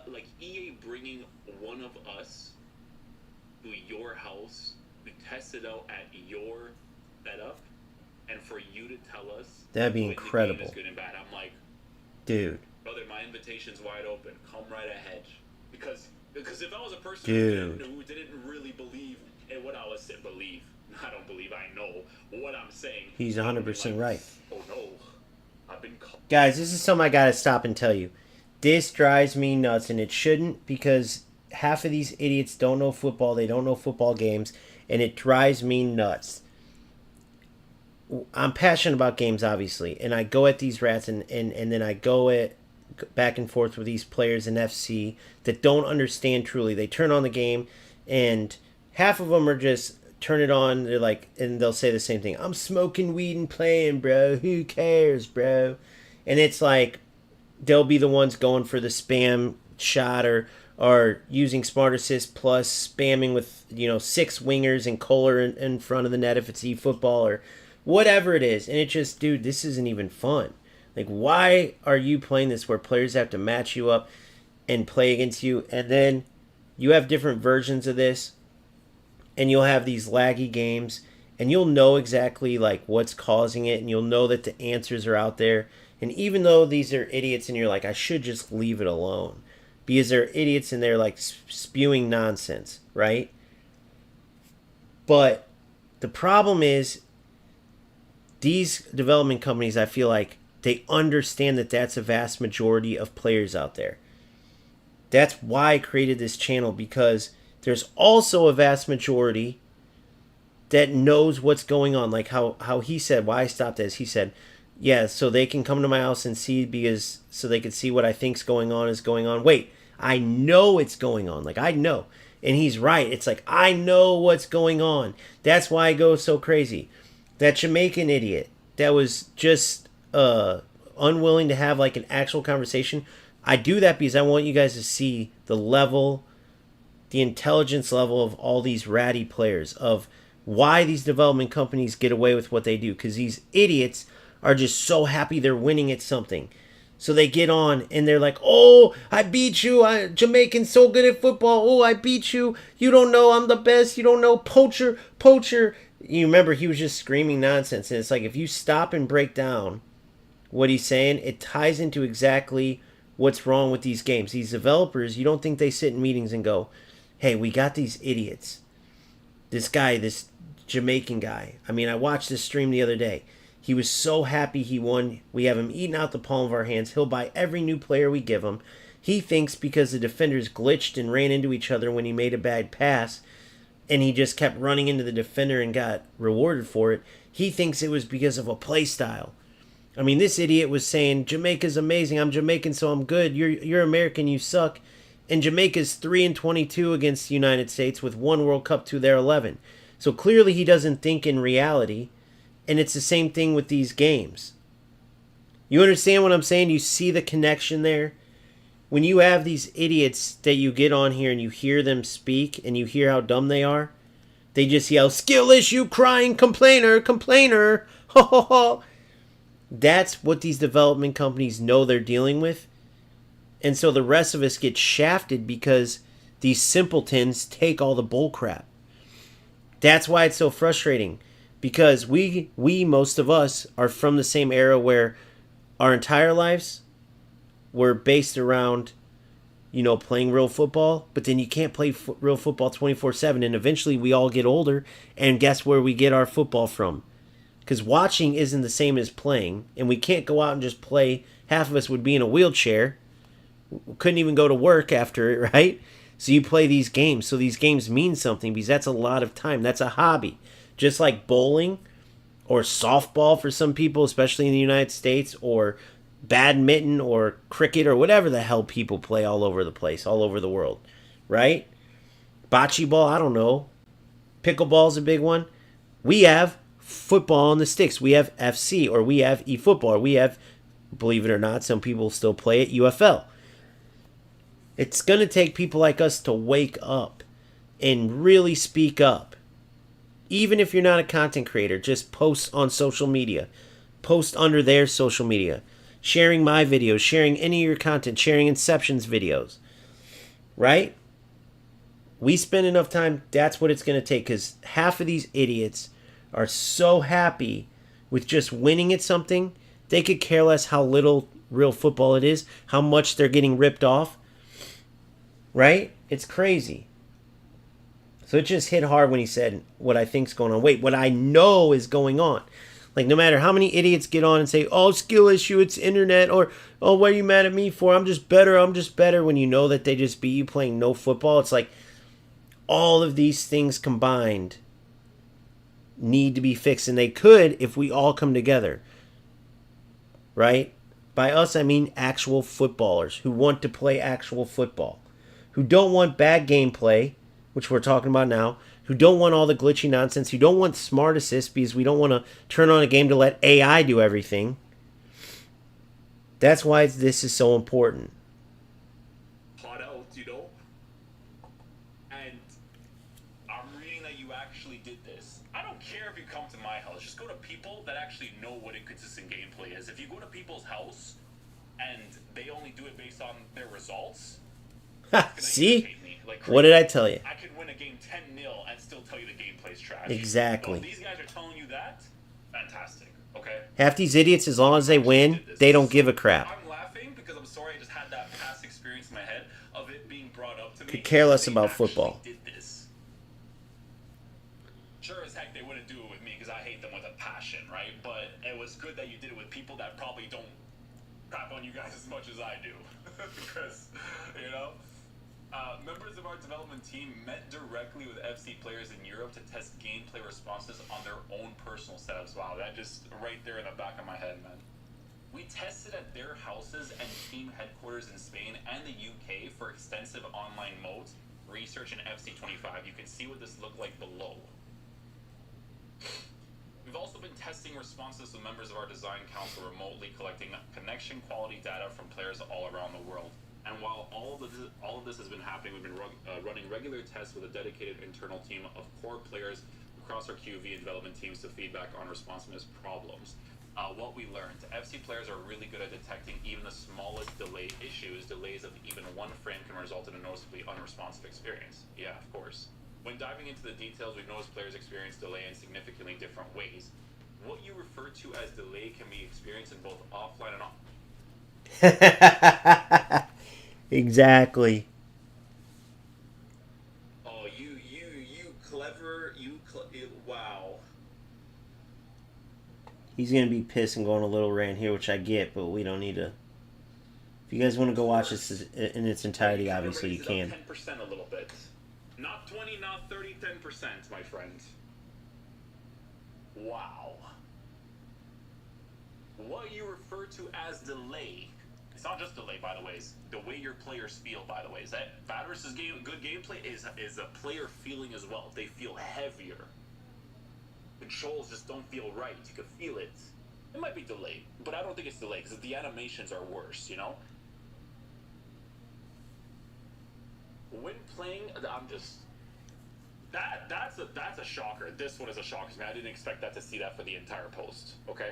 [SPEAKER 4] like EA bringing one of us to your house to test it out at your setup and for you to tell us
[SPEAKER 1] that'd be incredible.
[SPEAKER 4] The game is good and bad? I'm like,
[SPEAKER 1] dude,
[SPEAKER 4] brother, my invitation's wide open. Come right ahead. Because if I was a person who didn't really believe in what I was saying, I don't believe, I know what I'm saying.
[SPEAKER 1] He's 100% right.
[SPEAKER 4] Oh no, I've been
[SPEAKER 1] Guys, this is something I gotta stop and tell you. This drives me nuts, and it shouldn't, because half of these idiots don't know football. They don't know football games, and it drives me nuts. I'm passionate about games, obviously, and I go at these rats, and then I go at back and forth with these players in FC that don't understand truly. They turn on the game, and half of them are just turn it on. They're like, and they'll say the same thing. I'm smoking weed and playing, bro. Who cares, bro? And it's like they'll be the ones going for the spam shot, or using Smart Assist plus spamming with 6 wingers and Kohler in front of the net if it's eFootball or whatever it is. And it just, dude, this isn't even fun. Like, why are you playing this where players have to match you up and play against you, and then you have different versions of this, and you'll have these laggy games, and you'll know exactly like what's causing it, and you'll know that the answers are out there. And even though these are idiots, and you're like, I should just leave it alone, because they're idiots and they're like spewing nonsense, right? But the problem is, these development companies, I feel like they understand that that's a vast majority of players out there. That's why I created this channel, because there's also a vast majority that knows what's going on. Like how he said, why I stopped this, he said, yeah, so they can come to my house and see, because so they can see what I think's going on is going on. Wait, I know it's going on. Like, I know. And he's right. It's like, I know what's going on. That's why I go so crazy. That Jamaican idiot that was just unwilling to have like an actual conversation. I do that because I want you guys to see the level, the intelligence level of all these ratty players, of why these development companies get away with what they do. Because these idiots are just so happy they're winning at something. So they get on and they're like, oh, I beat you. Jamaican's so good at football. Oh, I beat you. You don't know I'm the best. You don't know, poacher, poacher. You remember he was just screaming nonsense. And it's like, if you stop and break down what he's saying, it ties into exactly what's wrong with these games. These developers, you don't think they sit in meetings and go, hey, we got these idiots. This guy, this Jamaican guy. I mean, I watched this stream the other day. He was so happy he won. We have him eating out the palm of our hands. He'll buy every new player we give him. He thinks because the defenders glitched and ran into each other when he made a bad pass, and he just kept running into the defender and got rewarded for it, he thinks it was because of a play style. I mean, this idiot was saying, Jamaica's amazing. I'm Jamaican, so I'm good. You're American, you suck. And Jamaica's 3-22 against the United States with 1 World Cup to their 11. So clearly he doesn't think in reality. And it's the same thing with these games. You understand what I'm saying? You see the connection there? When you have these idiots that you get on here and you hear them speak and you hear how dumb they are, they just yell, skill issue, crying, complainer, complainer. Ho, ho, ho. That's what these development companies know they're dealing with. And so the rest of us get shafted because these simpletons take all the bull crap. That's why it's so frustrating. Because we most of us are from the same era where our entire lives were based around, playing real football. But then you can't play real football 24/7. And eventually we all get older. And guess where we get our football from? Because watching isn't the same as playing. And we can't go out and just play. Half of us would be in a wheelchair. Couldn't even go to work after it, right? So you play these games. So these games mean something because that's a lot of time. That's a hobby. Just like bowling or softball for some people, especially in the United States, or badminton or cricket or whatever the hell people play all over the place, all over the world, right? Bocce ball, I don't know. Pickleball's a big one. We have football on the sticks. We have FC, or we have eFootball, or we have, believe it or not, some people still play it, UFL. It's going to take people like us to wake up and really speak up. Even if you're not a content creator, just post on social media. Post under their social media. Sharing my videos, sharing any of your content, sharing Inception's videos. Right? We spend enough time, that's what it's going to take. Because half of these idiots are so happy with just winning at something, they could care less how little real football it is, how much they're getting ripped off. Right? It's crazy. So it just hit hard when he said what I think's going on. Wait, what I know is going on. Like, no matter how many idiots get on and say, oh, skill issue, it's internet, or, oh, what are you mad at me for? I'm just better, when you know that they just beat you playing no football. It's like all of these things combined need to be fixed, and they could if we all come together, right? By us, I mean actual footballers who want to play actual football, who don't want bad gameplay, which we're talking about now, who don't want all the glitchy nonsense, who don't want smart assists because we don't want to turn on a game to let AI do everything. That's why this is so important.
[SPEAKER 4] Hot out, you know? And I'm reading that you actually did this. I don't care if you come to my house. Just go to people that actually know what inconsistent gameplay is. If you go to people's house and they only do it based on their results,
[SPEAKER 1] Ha, see?
[SPEAKER 4] Like,
[SPEAKER 1] what did I tell you?
[SPEAKER 4] I could win a game 10-0 and still tell you the gameplay's trash.
[SPEAKER 1] Exactly.
[SPEAKER 4] So these guys are telling you that? Fantastic. Okay?
[SPEAKER 1] Half these idiots, as long as they win, they don't give a crap.
[SPEAKER 4] I'm laughing because I'm sorry I just had that past experience in my head of it being brought up to me.
[SPEAKER 1] Could care less
[SPEAKER 4] They
[SPEAKER 1] about
[SPEAKER 4] actually
[SPEAKER 1] football.
[SPEAKER 4] did this. Sure as heck they wouldn't do it with me because I hate them with a passion, right? But it was good that you did it with people that probably don't crap on you guys as much as I do. Because, you know, members of our development team met directly with FC players in Europe to test gameplay responses on their own personal setups. Wow, that just right there in the back of my head, man. We tested at their houses and team headquarters in Spain and the UK for extensive online modes, research in fc26. You can see what this looked like below. We've also been testing responses with members of our design council remotely, collecting connection quality data from players all around the world. And while all of this has been happening, we've been running regular tests with a dedicated internal team of core players across our QV and development teams to feedback on responsiveness problems. What we learned, FC players are really good at detecting even the smallest delay issues. Delays of even one frame can result in a noticeably unresponsive experience. Yeah, of course. When diving into the details, we've noticed players experience delay in significantly different ways. What you refer to as delay can be experienced in both offline and on.
[SPEAKER 1] Exactly.
[SPEAKER 4] Oh, you clever, wow.
[SPEAKER 1] He's going to be pissed and going a little rant here, which I get, but we don't need to. If you guys want to go watch this in its entirety, obviously you can.
[SPEAKER 4] 10% a little bit. Not 20, not 30, 10%, my friend. Wow. What you refer to as delay. It's not just delay, by the way. It's the way your players feel, by the way. Is that bad versus good gameplay is a player feeling as well. They feel heavier. Controls just don't feel right. You can feel it. It might be delayed, but I don't think it's delayed because the animations are worse, you know? When playing, I'm just... That's a shocker. This one is a shocker to me. I didn't expect that to see that for the entire post, okay?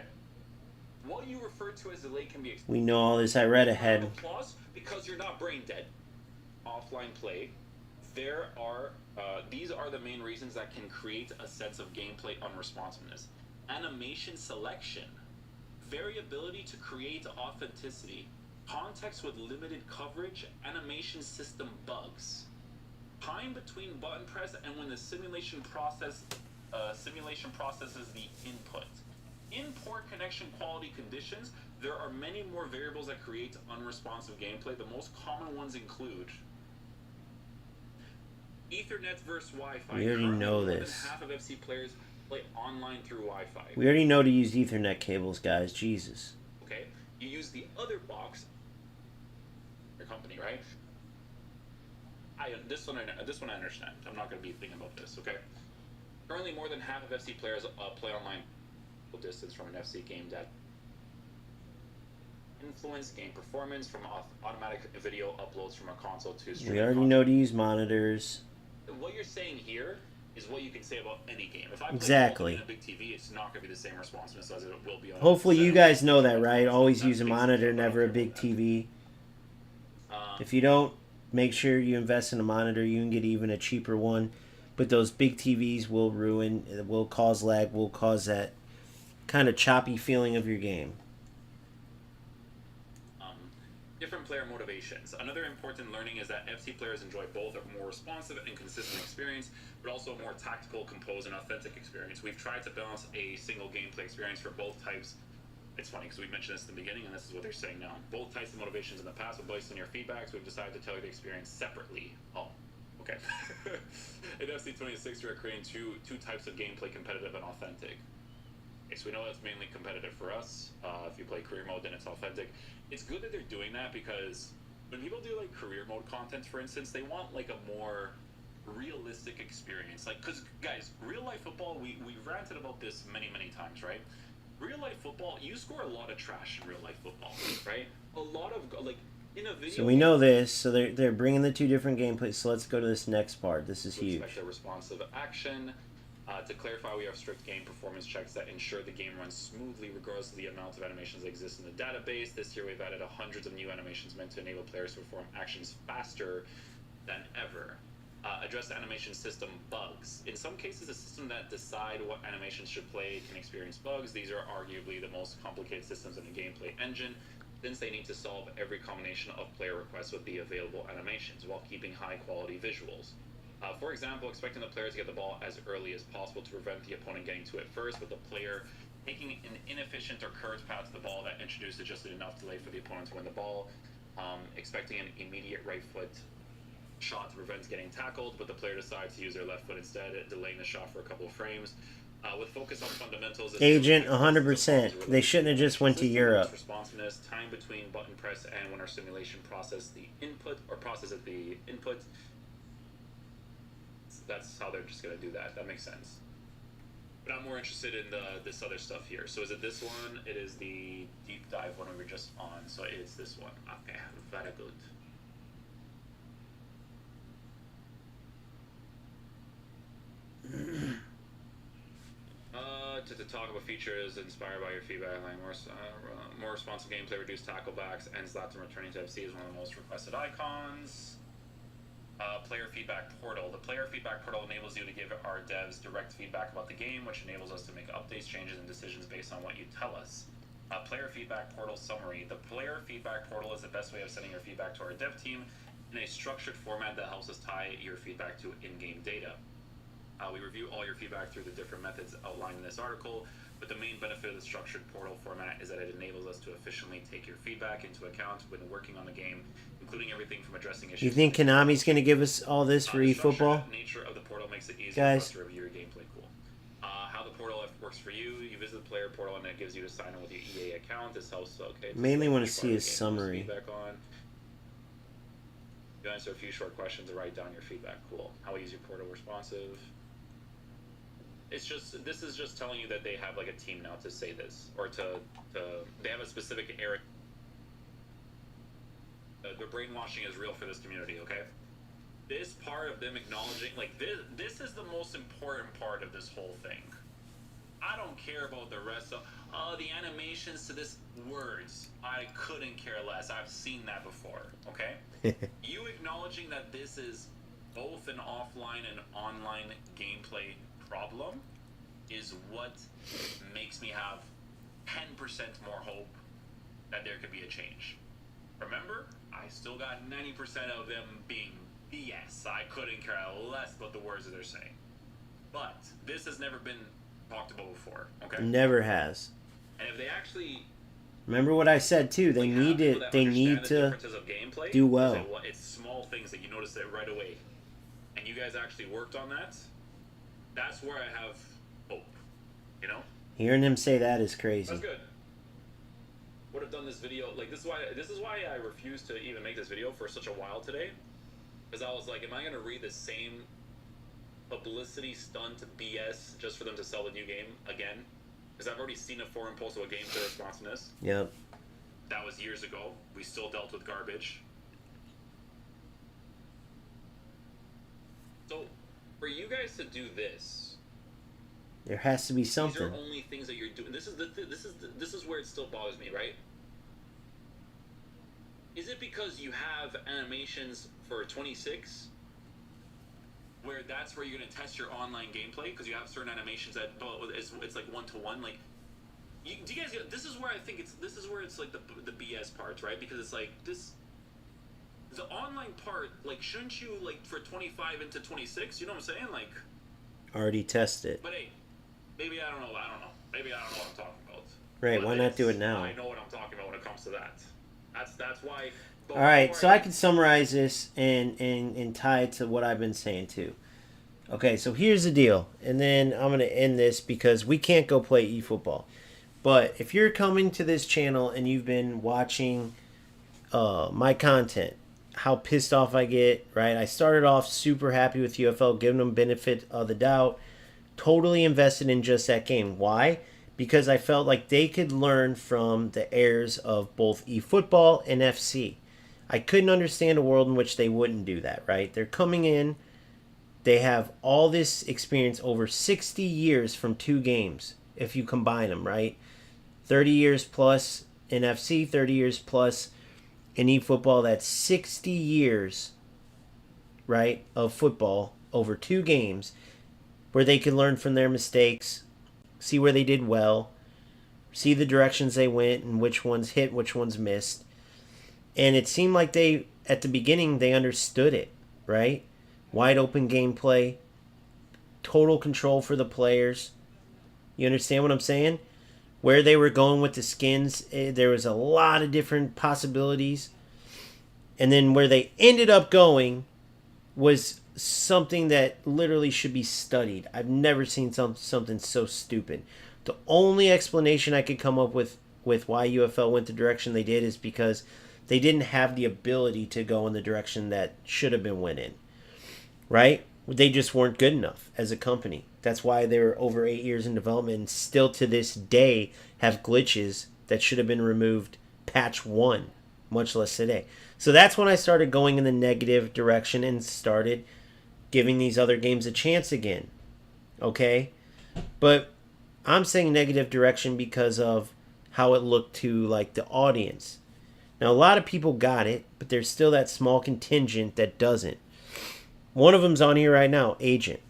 [SPEAKER 4] What you refer to as delay can be...
[SPEAKER 1] We know all this. I read ahead.
[SPEAKER 4] Applause because you're not brain dead. Offline play. There are... these are the main reasons that can create a sense of gameplay unresponsiveness. Animation selection. Variability to create authenticity. Context with limited coverage. Animation system bugs. Time between button press and when the simulation processes the input. In poor connection quality conditions, there are many more variables that create unresponsive gameplay. The most common ones include Ethernet versus Wi-Fi.
[SPEAKER 1] We already know
[SPEAKER 4] More
[SPEAKER 1] this.
[SPEAKER 4] than half of FC players play online through Wi-Fi.
[SPEAKER 1] We already know to use Ethernet cables, guys. Jesus.
[SPEAKER 4] Okay, you use the other box. Your company, right? This one I understand. I'm not going to be thinking about this. Okay. Currently, more than half of FC players play online distance from an FC game that influence game performance from automatic video uploads from a console to stream.
[SPEAKER 1] We already know to use monitors.
[SPEAKER 4] What you're saying here is what you can say about any game. If I play
[SPEAKER 1] Exactly.
[SPEAKER 4] on a big TV, it's not going to be the same responsiveness as it will be on.
[SPEAKER 1] Hopefully you guys know that, right? Always use a monitor, never a big TV. If you don't, make sure you invest in a monitor. You can get even a cheaper one. But those big TVs will will cause lag, will cause that kind of choppy feeling of your game.
[SPEAKER 4] Different player motivations. Another important learning is that FC players enjoy both a more responsive and consistent experience, but also a more tactical, composed, and authentic experience. We've tried to balance a single gameplay experience for both types. It's funny because we mentioned this in the beginning, and this is what they're saying now. Both types of motivations in the past, but based on your feedbacks, we've decided to tell you the experience separately. Oh, okay. In FC26, we are creating two types of gameplay: competitive and authentic. Okay, so we know that's mainly competitive for us. If you play career mode, then it's authentic. It's good that they're doing that because when people do like career mode content, for instance, they want like a more realistic experience. Like, because guys, real life football, we ranted about this many times, right? Real life football, you score a lot of trash in real life football, right? A lot of like in a video.
[SPEAKER 1] So we know this. So they're bringing the two different gameplays. So let's go to this next part. This is huge.
[SPEAKER 4] Expect a responsive action. To clarify, we have strict game performance checks that ensure the game runs smoothly regardless of the amount of animations that exist in the database. This year we've added hundreds of new animations meant to enable players to perform actions faster than ever. Address animation system bugs. In some cases, the system that decide what animations should play can experience bugs. These are arguably the most complicated systems in the gameplay engine, since they need to solve every combination of player requests with the available animations while keeping high quality visuals. For example, expecting the player to get the ball as early as possible to prevent the opponent getting to it first, with the player taking an inefficient or curved path to the ball that introduces just enough delay for the opponent to win the ball. Expecting an immediate right foot shot to prevent getting tackled, but the player decides to use their left foot instead, delaying the shot for a couple of frames. With focus on fundamentals,
[SPEAKER 1] Agent, 100%. They shouldn't have just went to Europe.
[SPEAKER 4] Responsiveness, time between button press and when our simulation process the input or processes the input. That's how they're just gonna do that. That makes sense. But I'm more interested in this other stuff here. So is it this one? It is the deep dive one we were just on. So it's this one. Okay, very good. To talk about features inspired by your feedback, like more responsive gameplay, reduced tacklebacks, and Zlatan returning to FC is one of the most requested icons. Player feedback portal. The player feedback portal enables you to give our devs direct feedback about the game, which enables us to make updates, changes, and decisions based on what you tell us. Player feedback portal summary. The player feedback portal is the best way of sending your feedback to our dev team in a structured format that helps us tie your feedback to in-game data. We review all your feedback through the different methods outlined in this article, but the main benefit of the structured portal format is that it enables us to efficiently take your feedback into account when working on the game, including everything from addressing issues.
[SPEAKER 1] You think Konami's going to give us all this for eFootball?
[SPEAKER 4] The nature of the portal makes it easy
[SPEAKER 1] Guys.
[SPEAKER 4] for us to review your gameplay. Cool. How the portal works for you: you visit the player portal and it gives you to sign in with your EA account. This helps. Okay.
[SPEAKER 1] Mainly want to see his summary.
[SPEAKER 4] Feedback on. You answer a few short questions to write down your feedback. Cool. How is your portal responsive? It's just, this is just telling you that they have like a team now to say this, or they have a specific area. The brainwashing is real for this community, okay? This part of them acknowledging, like this is the most important part of this whole thing. I don't care about the rest of, the animations to this words. I couldn't care less. I've seen that before, okay? You acknowledging that this is both an offline and online gameplay problem is what makes me have 10% more hope that there could be a change. Remember, I still got 90% of them being BS. I couldn't care less about the words that they're saying. But this has never been talked about before, okay?
[SPEAKER 1] Never has.
[SPEAKER 4] And if they actually...
[SPEAKER 1] Remember what I said too. They need it. They need to do well.
[SPEAKER 4] It's small things that you notice it right away, and you guys actually worked on that. That's where I have hope, you know?
[SPEAKER 1] Hearing him say that is crazy.
[SPEAKER 4] That's good. Would have done this video, like, this is why I refused to even make this video for such a while today. Because I was like, am I going to read the same publicity stunt BS just for them to sell the new game again? Because I've already seen a forum post of a gameplay responsiveness.
[SPEAKER 1] Yep.
[SPEAKER 4] That was years ago. We still dealt with garbage. So, for you guys to do this,
[SPEAKER 1] there has to be something.
[SPEAKER 4] these are only things that you're doing. This is where it still bothers me, right? Is it because you have animations for 26, where that's where you're gonna test your online gameplay because you have certain animations that it's like 1-to-1? Like, do you guys get? This is where I think this is where it's like the BS parts, right? Because it's like this. The online part, like, shouldn't you, like, for 25 into 26, you know what I'm saying? Like,
[SPEAKER 1] already tested.
[SPEAKER 4] but hey, maybe I don't know. Maybe I don't know what I'm talking about.
[SPEAKER 1] Right,
[SPEAKER 4] But
[SPEAKER 1] why not do it now?
[SPEAKER 4] I know what I'm talking about when it comes to that. That's why.
[SPEAKER 1] All right, so I can summarize this and tie it to what I've been saying too. Okay, so here's the deal, and then I'm going to end this because we can't go play eFootball. But if you're coming to this channel and you've been watching my content, how pissed off I get, right? I started off super happy with UFL, giving them benefit of the doubt, totally invested in just that game. Why? Because I felt like they could learn from the errors of both eFootball and FC. I couldn't understand a world in which they wouldn't do that, right? They're coming in, they have all this experience over 60 years from 2 games, if you combine them, right? 30 years plus in FC, 30 years plus in eFootball. That's 60 years, right, of football over 2 games where they could learn from their mistakes, see where they did well, see the directions they went and which ones hit, which ones missed. And it seemed like they, at the beginning, they understood it, right? Wide open gameplay, total control for the players. You understand what I'm saying? Where they were going with the skins, there was a lot of different possibilities. And then where they ended up going was something that literally should be studied. I've never seen something so stupid. The only explanation I could come up with why UFL went the direction they did is because they didn't have the ability to go in the direction that should have been went in. Right? They just weren't good enough as a company. That's why they were over 8 years in development and still to this day have glitches that should have been removed patch 1, much less today. So that's when I started going in the negative direction and started giving these other games a chance again. Okay? But I'm saying negative direction because of how it looked to like the audience. Now a lot of people got it, but there's still that small contingent that doesn't. One of them's on here right now, Agent.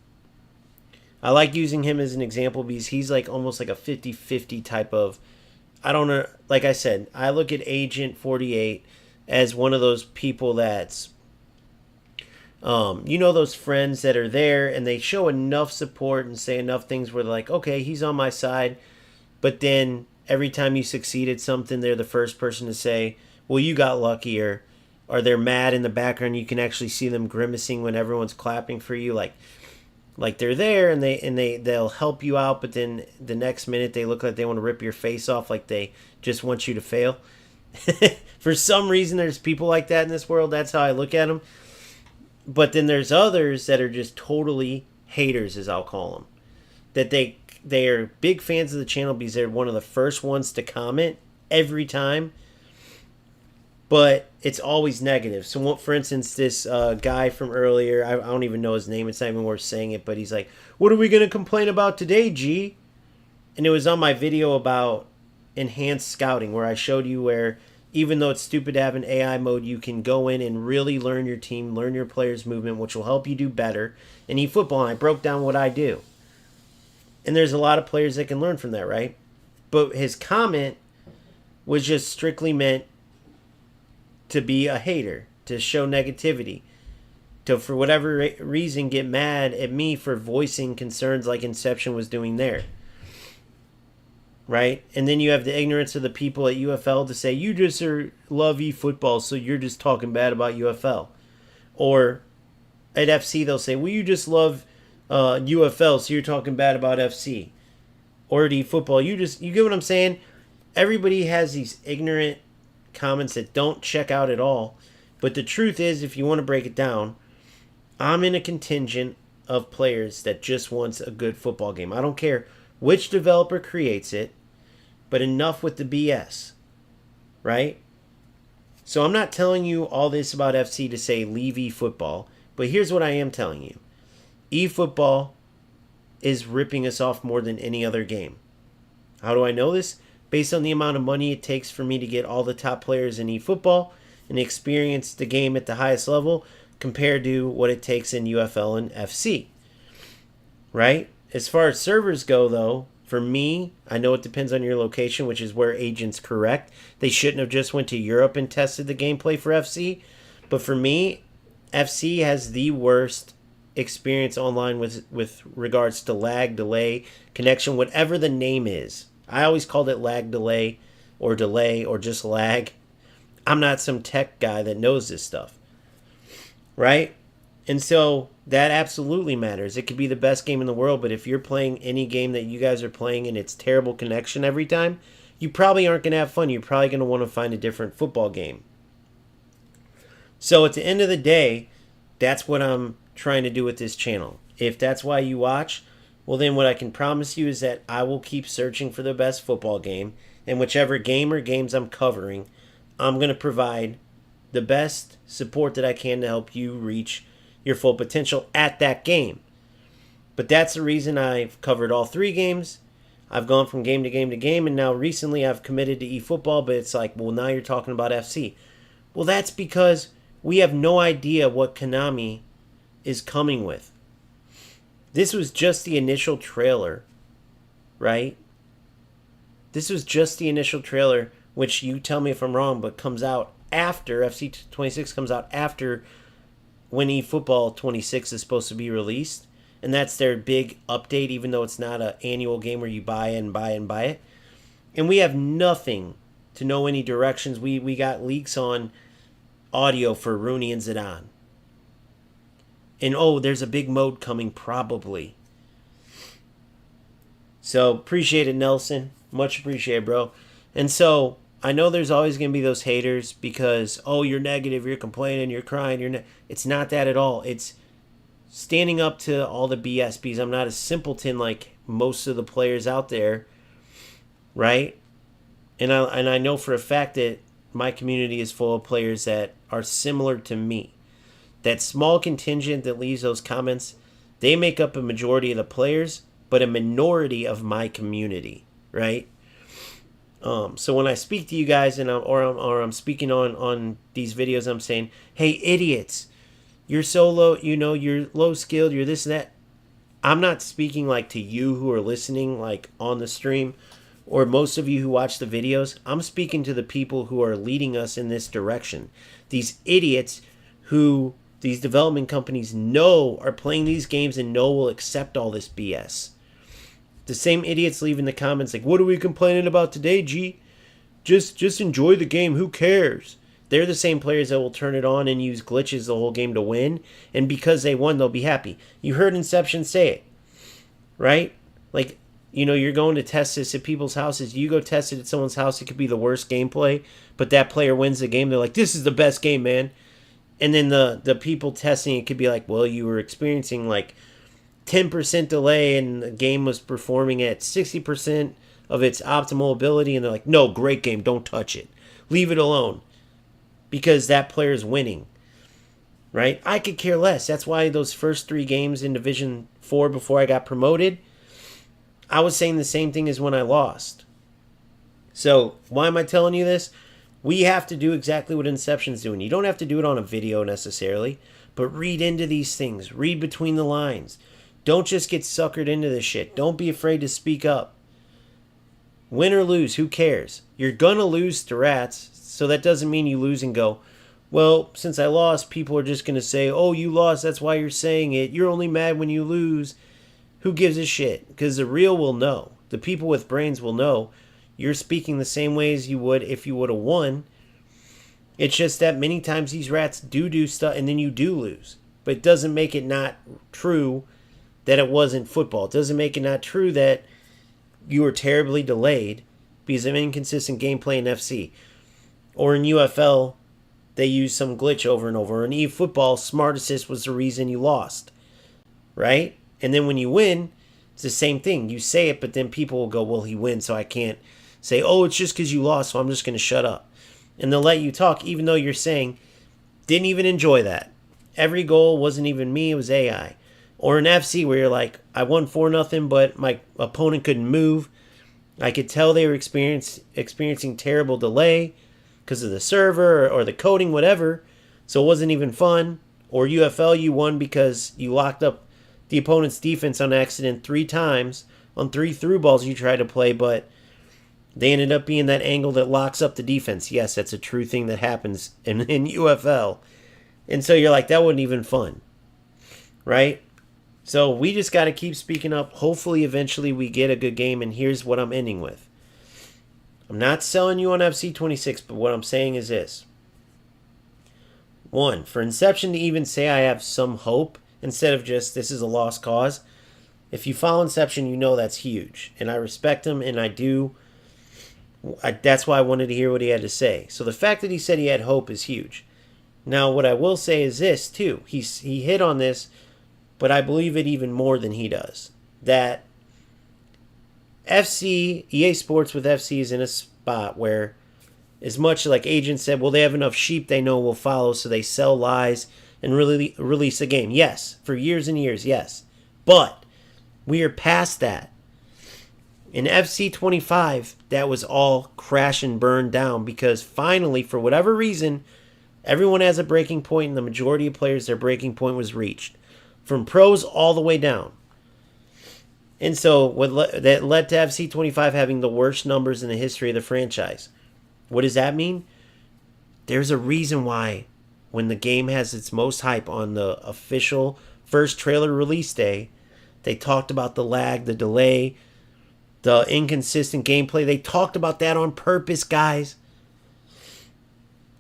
[SPEAKER 1] I like using him as an example because he's like almost like a 50-50 type of, I don't know, like I said, I look at Agent 48 as one of those people that's, you know, those friends that are there and they show enough support and say enough things where they're like, okay, he's on my side. But then every time you succeed at something, they're the first person to say, well, you got lucky, or they're mad in the background. You can actually see them grimacing when everyone's clapping for you, like they're there and they'll help you out, but then the next minute they look like they want to rip your face off, like they just want you to fail. For some reason, there's people like that in this world. That's how I look at them. But then there's others that are just totally haters, as I'll call them. That they are big fans of the channel because they're one of the first ones to comment every time. But it's always negative. So, for instance, this guy from earlier, I don't even know his name. It's not even worth saying it. But he's like, what are we going to complain about today, G? And it was on my video about enhanced scouting, where I showed you where, even though it's stupid to have an AI mode, you can go in and really learn your team, learn your players' movement, which will help you do better in eFootball. And I broke down what I do. And there's a lot of players that can learn from that, right? But his comment was just strictly meant to be a hater, to show negativity, to, for whatever reason, get mad at me for voicing concerns like Inception was doing there. Right? And then you have the ignorance of the people at UFL to say, you just love eFootball, so you're just talking bad about UFL. Or at FC, they'll say, well, you just love UFL, so you're talking bad about FC. Or at eFootball, you get what I'm saying? Everybody has these ignorant comments that don't check out at all. But the truth is, if you want to break it down, I'm in a contingent of players that just wants a good football game. I don't care which developer creates it, but enough with the BS, right? So I'm not telling you all this about FC to say leave eFootball, but here's what I am telling you. eFootball is ripping us off more than any other game. How do I know this? Based on the amount of money it takes for me to get all the top players in eFootball and experience the game at the highest level compared to what it takes in UFL and FC. Right? As far as servers go, though, For me, I know it depends on your location, which is where agents correct. They shouldn't have just went to Europe and tested the gameplay for FC. But for me, FC has the worst experience online with regards to lag, delay, connection, whatever the name is. I always called it lag, delay, or just lag. I'm not some tech guy that knows this stuff, right? And so that absolutely matters. It could be the best game in the world, but if you're playing any game that you guys are playing and it's terrible connection every time, you probably aren't going to have fun. You're probably going to want to find a different football game. So at the end of the day, that's what I'm trying to do with this channel. If that's why you watch, well then what I can promise you is that I will keep searching for the best football game, and whichever game or games I'm covering, I'm going to provide the best support that I can to help you reach your full potential at that game. But that's the reason I've covered all 3 games. I've gone from game to game to game, and now recently I've committed to eFootball, but it's like, well, now you're talking about FC. Well, that's because we have no idea what Konami is coming with. This was just the initial trailer, right? This was just the initial trailer, which you tell me if I'm wrong, but comes out after, fc26 comes out after when eFootball 26 is supposed to be released. And that's their big update, even though it's not an annual game where you buy it and buy it and buy it. And we have nothing to know any directions. We got leaks on audio for Rooney and Zidane. And oh, there's a big mode coming probably. So appreciate it, Nelson. Much appreciated, bro. And so I know there's always going to be those haters because, oh, you're negative, you're complaining, you're crying. It's not that at all. It's standing up to all the BS because I'm not a simpleton like most of the players out there, right? And I know for a fact that my community is full of players that are similar to me. That small contingent that leaves those comments, they make up a majority of the players, but a minority of my community, right? So when I speak to you guys and I'm speaking on these videos, I'm saying, hey, idiots, you're so low, you're low skilled, you're this and that. I'm not speaking like to you who are listening like on the stream or most of you who watch the videos. I'm speaking to the people who are leading us in this direction. These idiots who these development companies know are playing these games and know will accept all this BS. The same idiots leave in the comments like, what are we complaining about today, G? Just enjoy the game. Who cares? They're the same players that will turn it on and use glitches the whole game to win. And because they won, they'll be happy. You heard Inception say it, right? Like, you're going to test this at people's houses. You go test it at someone's house. It could be the worst gameplay, but that player wins the game. They're like, this is the best game, man. And then the people testing it could be like, well, you were experiencing like 10% delay and the game was performing at 60% of its optimal ability. And they're like, no, great game. Don't touch it. Leave it alone. Because that player is winning, right? I could care less. That's why those first 3 games in Division 4 before I got promoted, I was saying the same thing as when I lost. So why am I telling you this? We have to do exactly what Inception's doing. You don't have to do it on a video necessarily, but read into these things. Read between the lines. Don't just get suckered into this shit. Don't be afraid to speak up. Win or lose, who cares? You're gonna lose to rats. So that doesn't mean you lose and go, well, since I lost, people are just going to say, oh, you lost, that's why you're saying it. You're only mad when you lose. Who gives a shit? Because the real will know. The people with brains will know you're speaking the same way as you would if you would have won. It's just that many times these rats do stuff and then you do lose. But it doesn't make it not true that it wasn't football. It doesn't make it not true that you were terribly delayed because of inconsistent gameplay in FC. Or in UFL, they use some glitch over and over. In eFootball, Smart Assist was the reason you lost, right? And then when you win, it's the same thing. You say it, but then people will go, well, he wins, so I can't say, oh, it's just because you lost, so I'm just going to shut up. And they'll let you talk, even though you're saying, didn't even enjoy that. Every goal wasn't even me, it was AI. Or in FC, where you're like, I won 4-0, but my opponent couldn't move. I could tell they were experiencing terrible delay because of the server or the coding, whatever. So it wasn't even fun. Or UFL, you won because you locked up the opponent's defense on accident 3 times on 3 through balls you try to play, but they ended up being that angle that locks up the defense. Yes, that's a true thing that happens in UFL. And so you're like, that wasn't even fun, right? So we just got to keep speaking up. Hopefully, eventually we get a good game, and here's what I'm ending with. I'm not selling you on FC26, but what I'm saying is this. 1, for Inception to even say I have some hope, instead of just this is a lost cause, if you follow Inception, you know that's huge. And I respect him, and I do. That's why I wanted to hear what he had to say. So the fact that he said he had hope is huge. Now, what I will say is this, too. He hit on this, but I believe it even more than he does. That EA Sports with FC is in a spot where, as much like agents said, well, they have enough sheep they know will follow, so they sell lies and really release a game. Yes, for years and years, yes. But we are past that. In FC25, that was all crash and burn down because finally, for whatever reason, everyone has a breaking point, and the majority of players, their breaking point was reached. From pros all the way down. And so that led to FC25 having the worst numbers in the history of the franchise. What does that mean? There's a reason why when the game has its most hype on the official first trailer release day, they talked about the lag, the delay, the inconsistent gameplay. They talked about that on purpose, guys.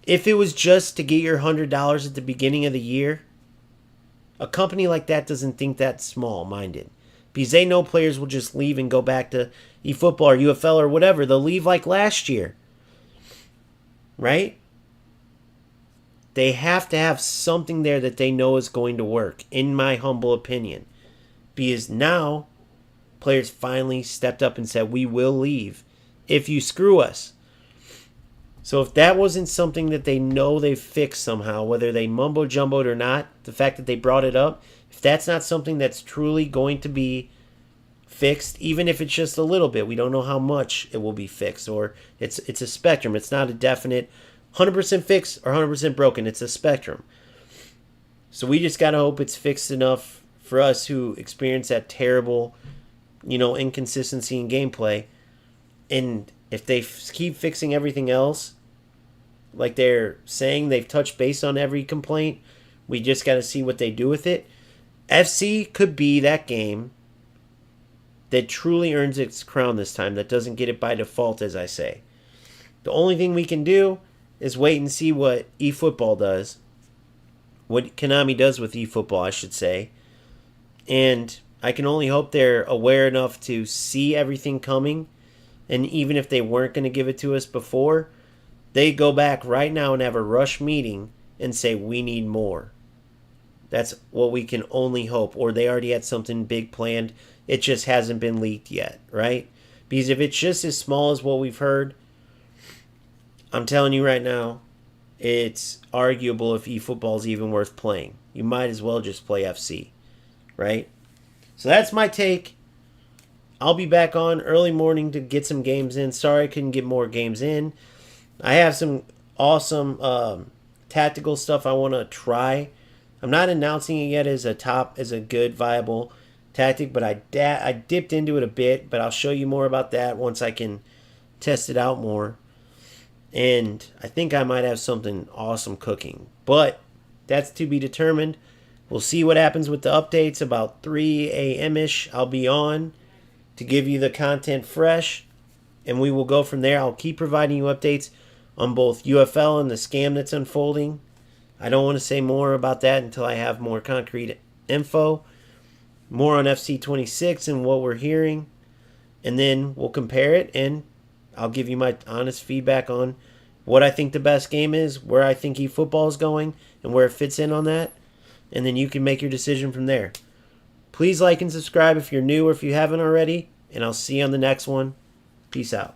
[SPEAKER 1] If it was just to get your $100 at the beginning of the year, a company like that doesn't think that's small-minded. Because they know players will just leave and go back to eFootball or UFL or whatever. They'll leave like last year. Right? They have to have something there that they know is going to work, in my humble opinion. Because now, players finally stepped up and said, we will leave if you screw us. So if that wasn't something that they know they fixed somehow, whether they mumbo-jumboed or not, the fact that they brought it up, if that's not something that's truly going to be fixed, even if it's just a little bit, we don't know how much it will be fixed, or it's a spectrum. It's not a definite 100% fixed or 100% broken. It's a spectrum. So we just got to hope it's fixed enough for us who experience that terrible, inconsistency in gameplay. And if they keep fixing everything else, like they're saying they've touched base on every complaint, we just got to see what they do with it. FC could be that game that truly earns its crown this time, that doesn't get it by default, as I say. The only thing we can do is wait and see what eFootball does, what Konami does with eFootball, I should say. And I can only hope they're aware enough to see everything coming, and even if they weren't going to give it to us before, they go back right now and have a rush meeting and say, we need more. That's what we can only hope. Or they already had something big planned. It just hasn't been leaked yet, right? Because if it's just as small as what we've heard, I'm telling you right now, it's arguable if eFootball is even worth playing. You might as well just play FC, right? So that's my take. I'll be back on early morning to get some games in. Sorry I couldn't get more games in. I have some awesome tactical stuff I want to try. I'm not announcing it yet as a good, viable tactic, but I dipped into it a bit, but I'll show you more about that once I can test it out more. And I think I might have something awesome cooking. But that's to be determined. We'll see what happens with the updates. About 3 a.m.-ish, I'll be on to give you the content fresh. And we will go from there. I'll keep providing you updates on both UFL and the scam that's unfolding. I don't want to say more about that until I have more concrete info. More on FC26 and what we're hearing. And then we'll compare it, and I'll give you my honest feedback on what I think the best game is, where I think eFootball is going, and where it fits in on that. And then you can make your decision from there. Please like and subscribe if you're new or if you haven't already. And I'll see you on the next one. Peace out.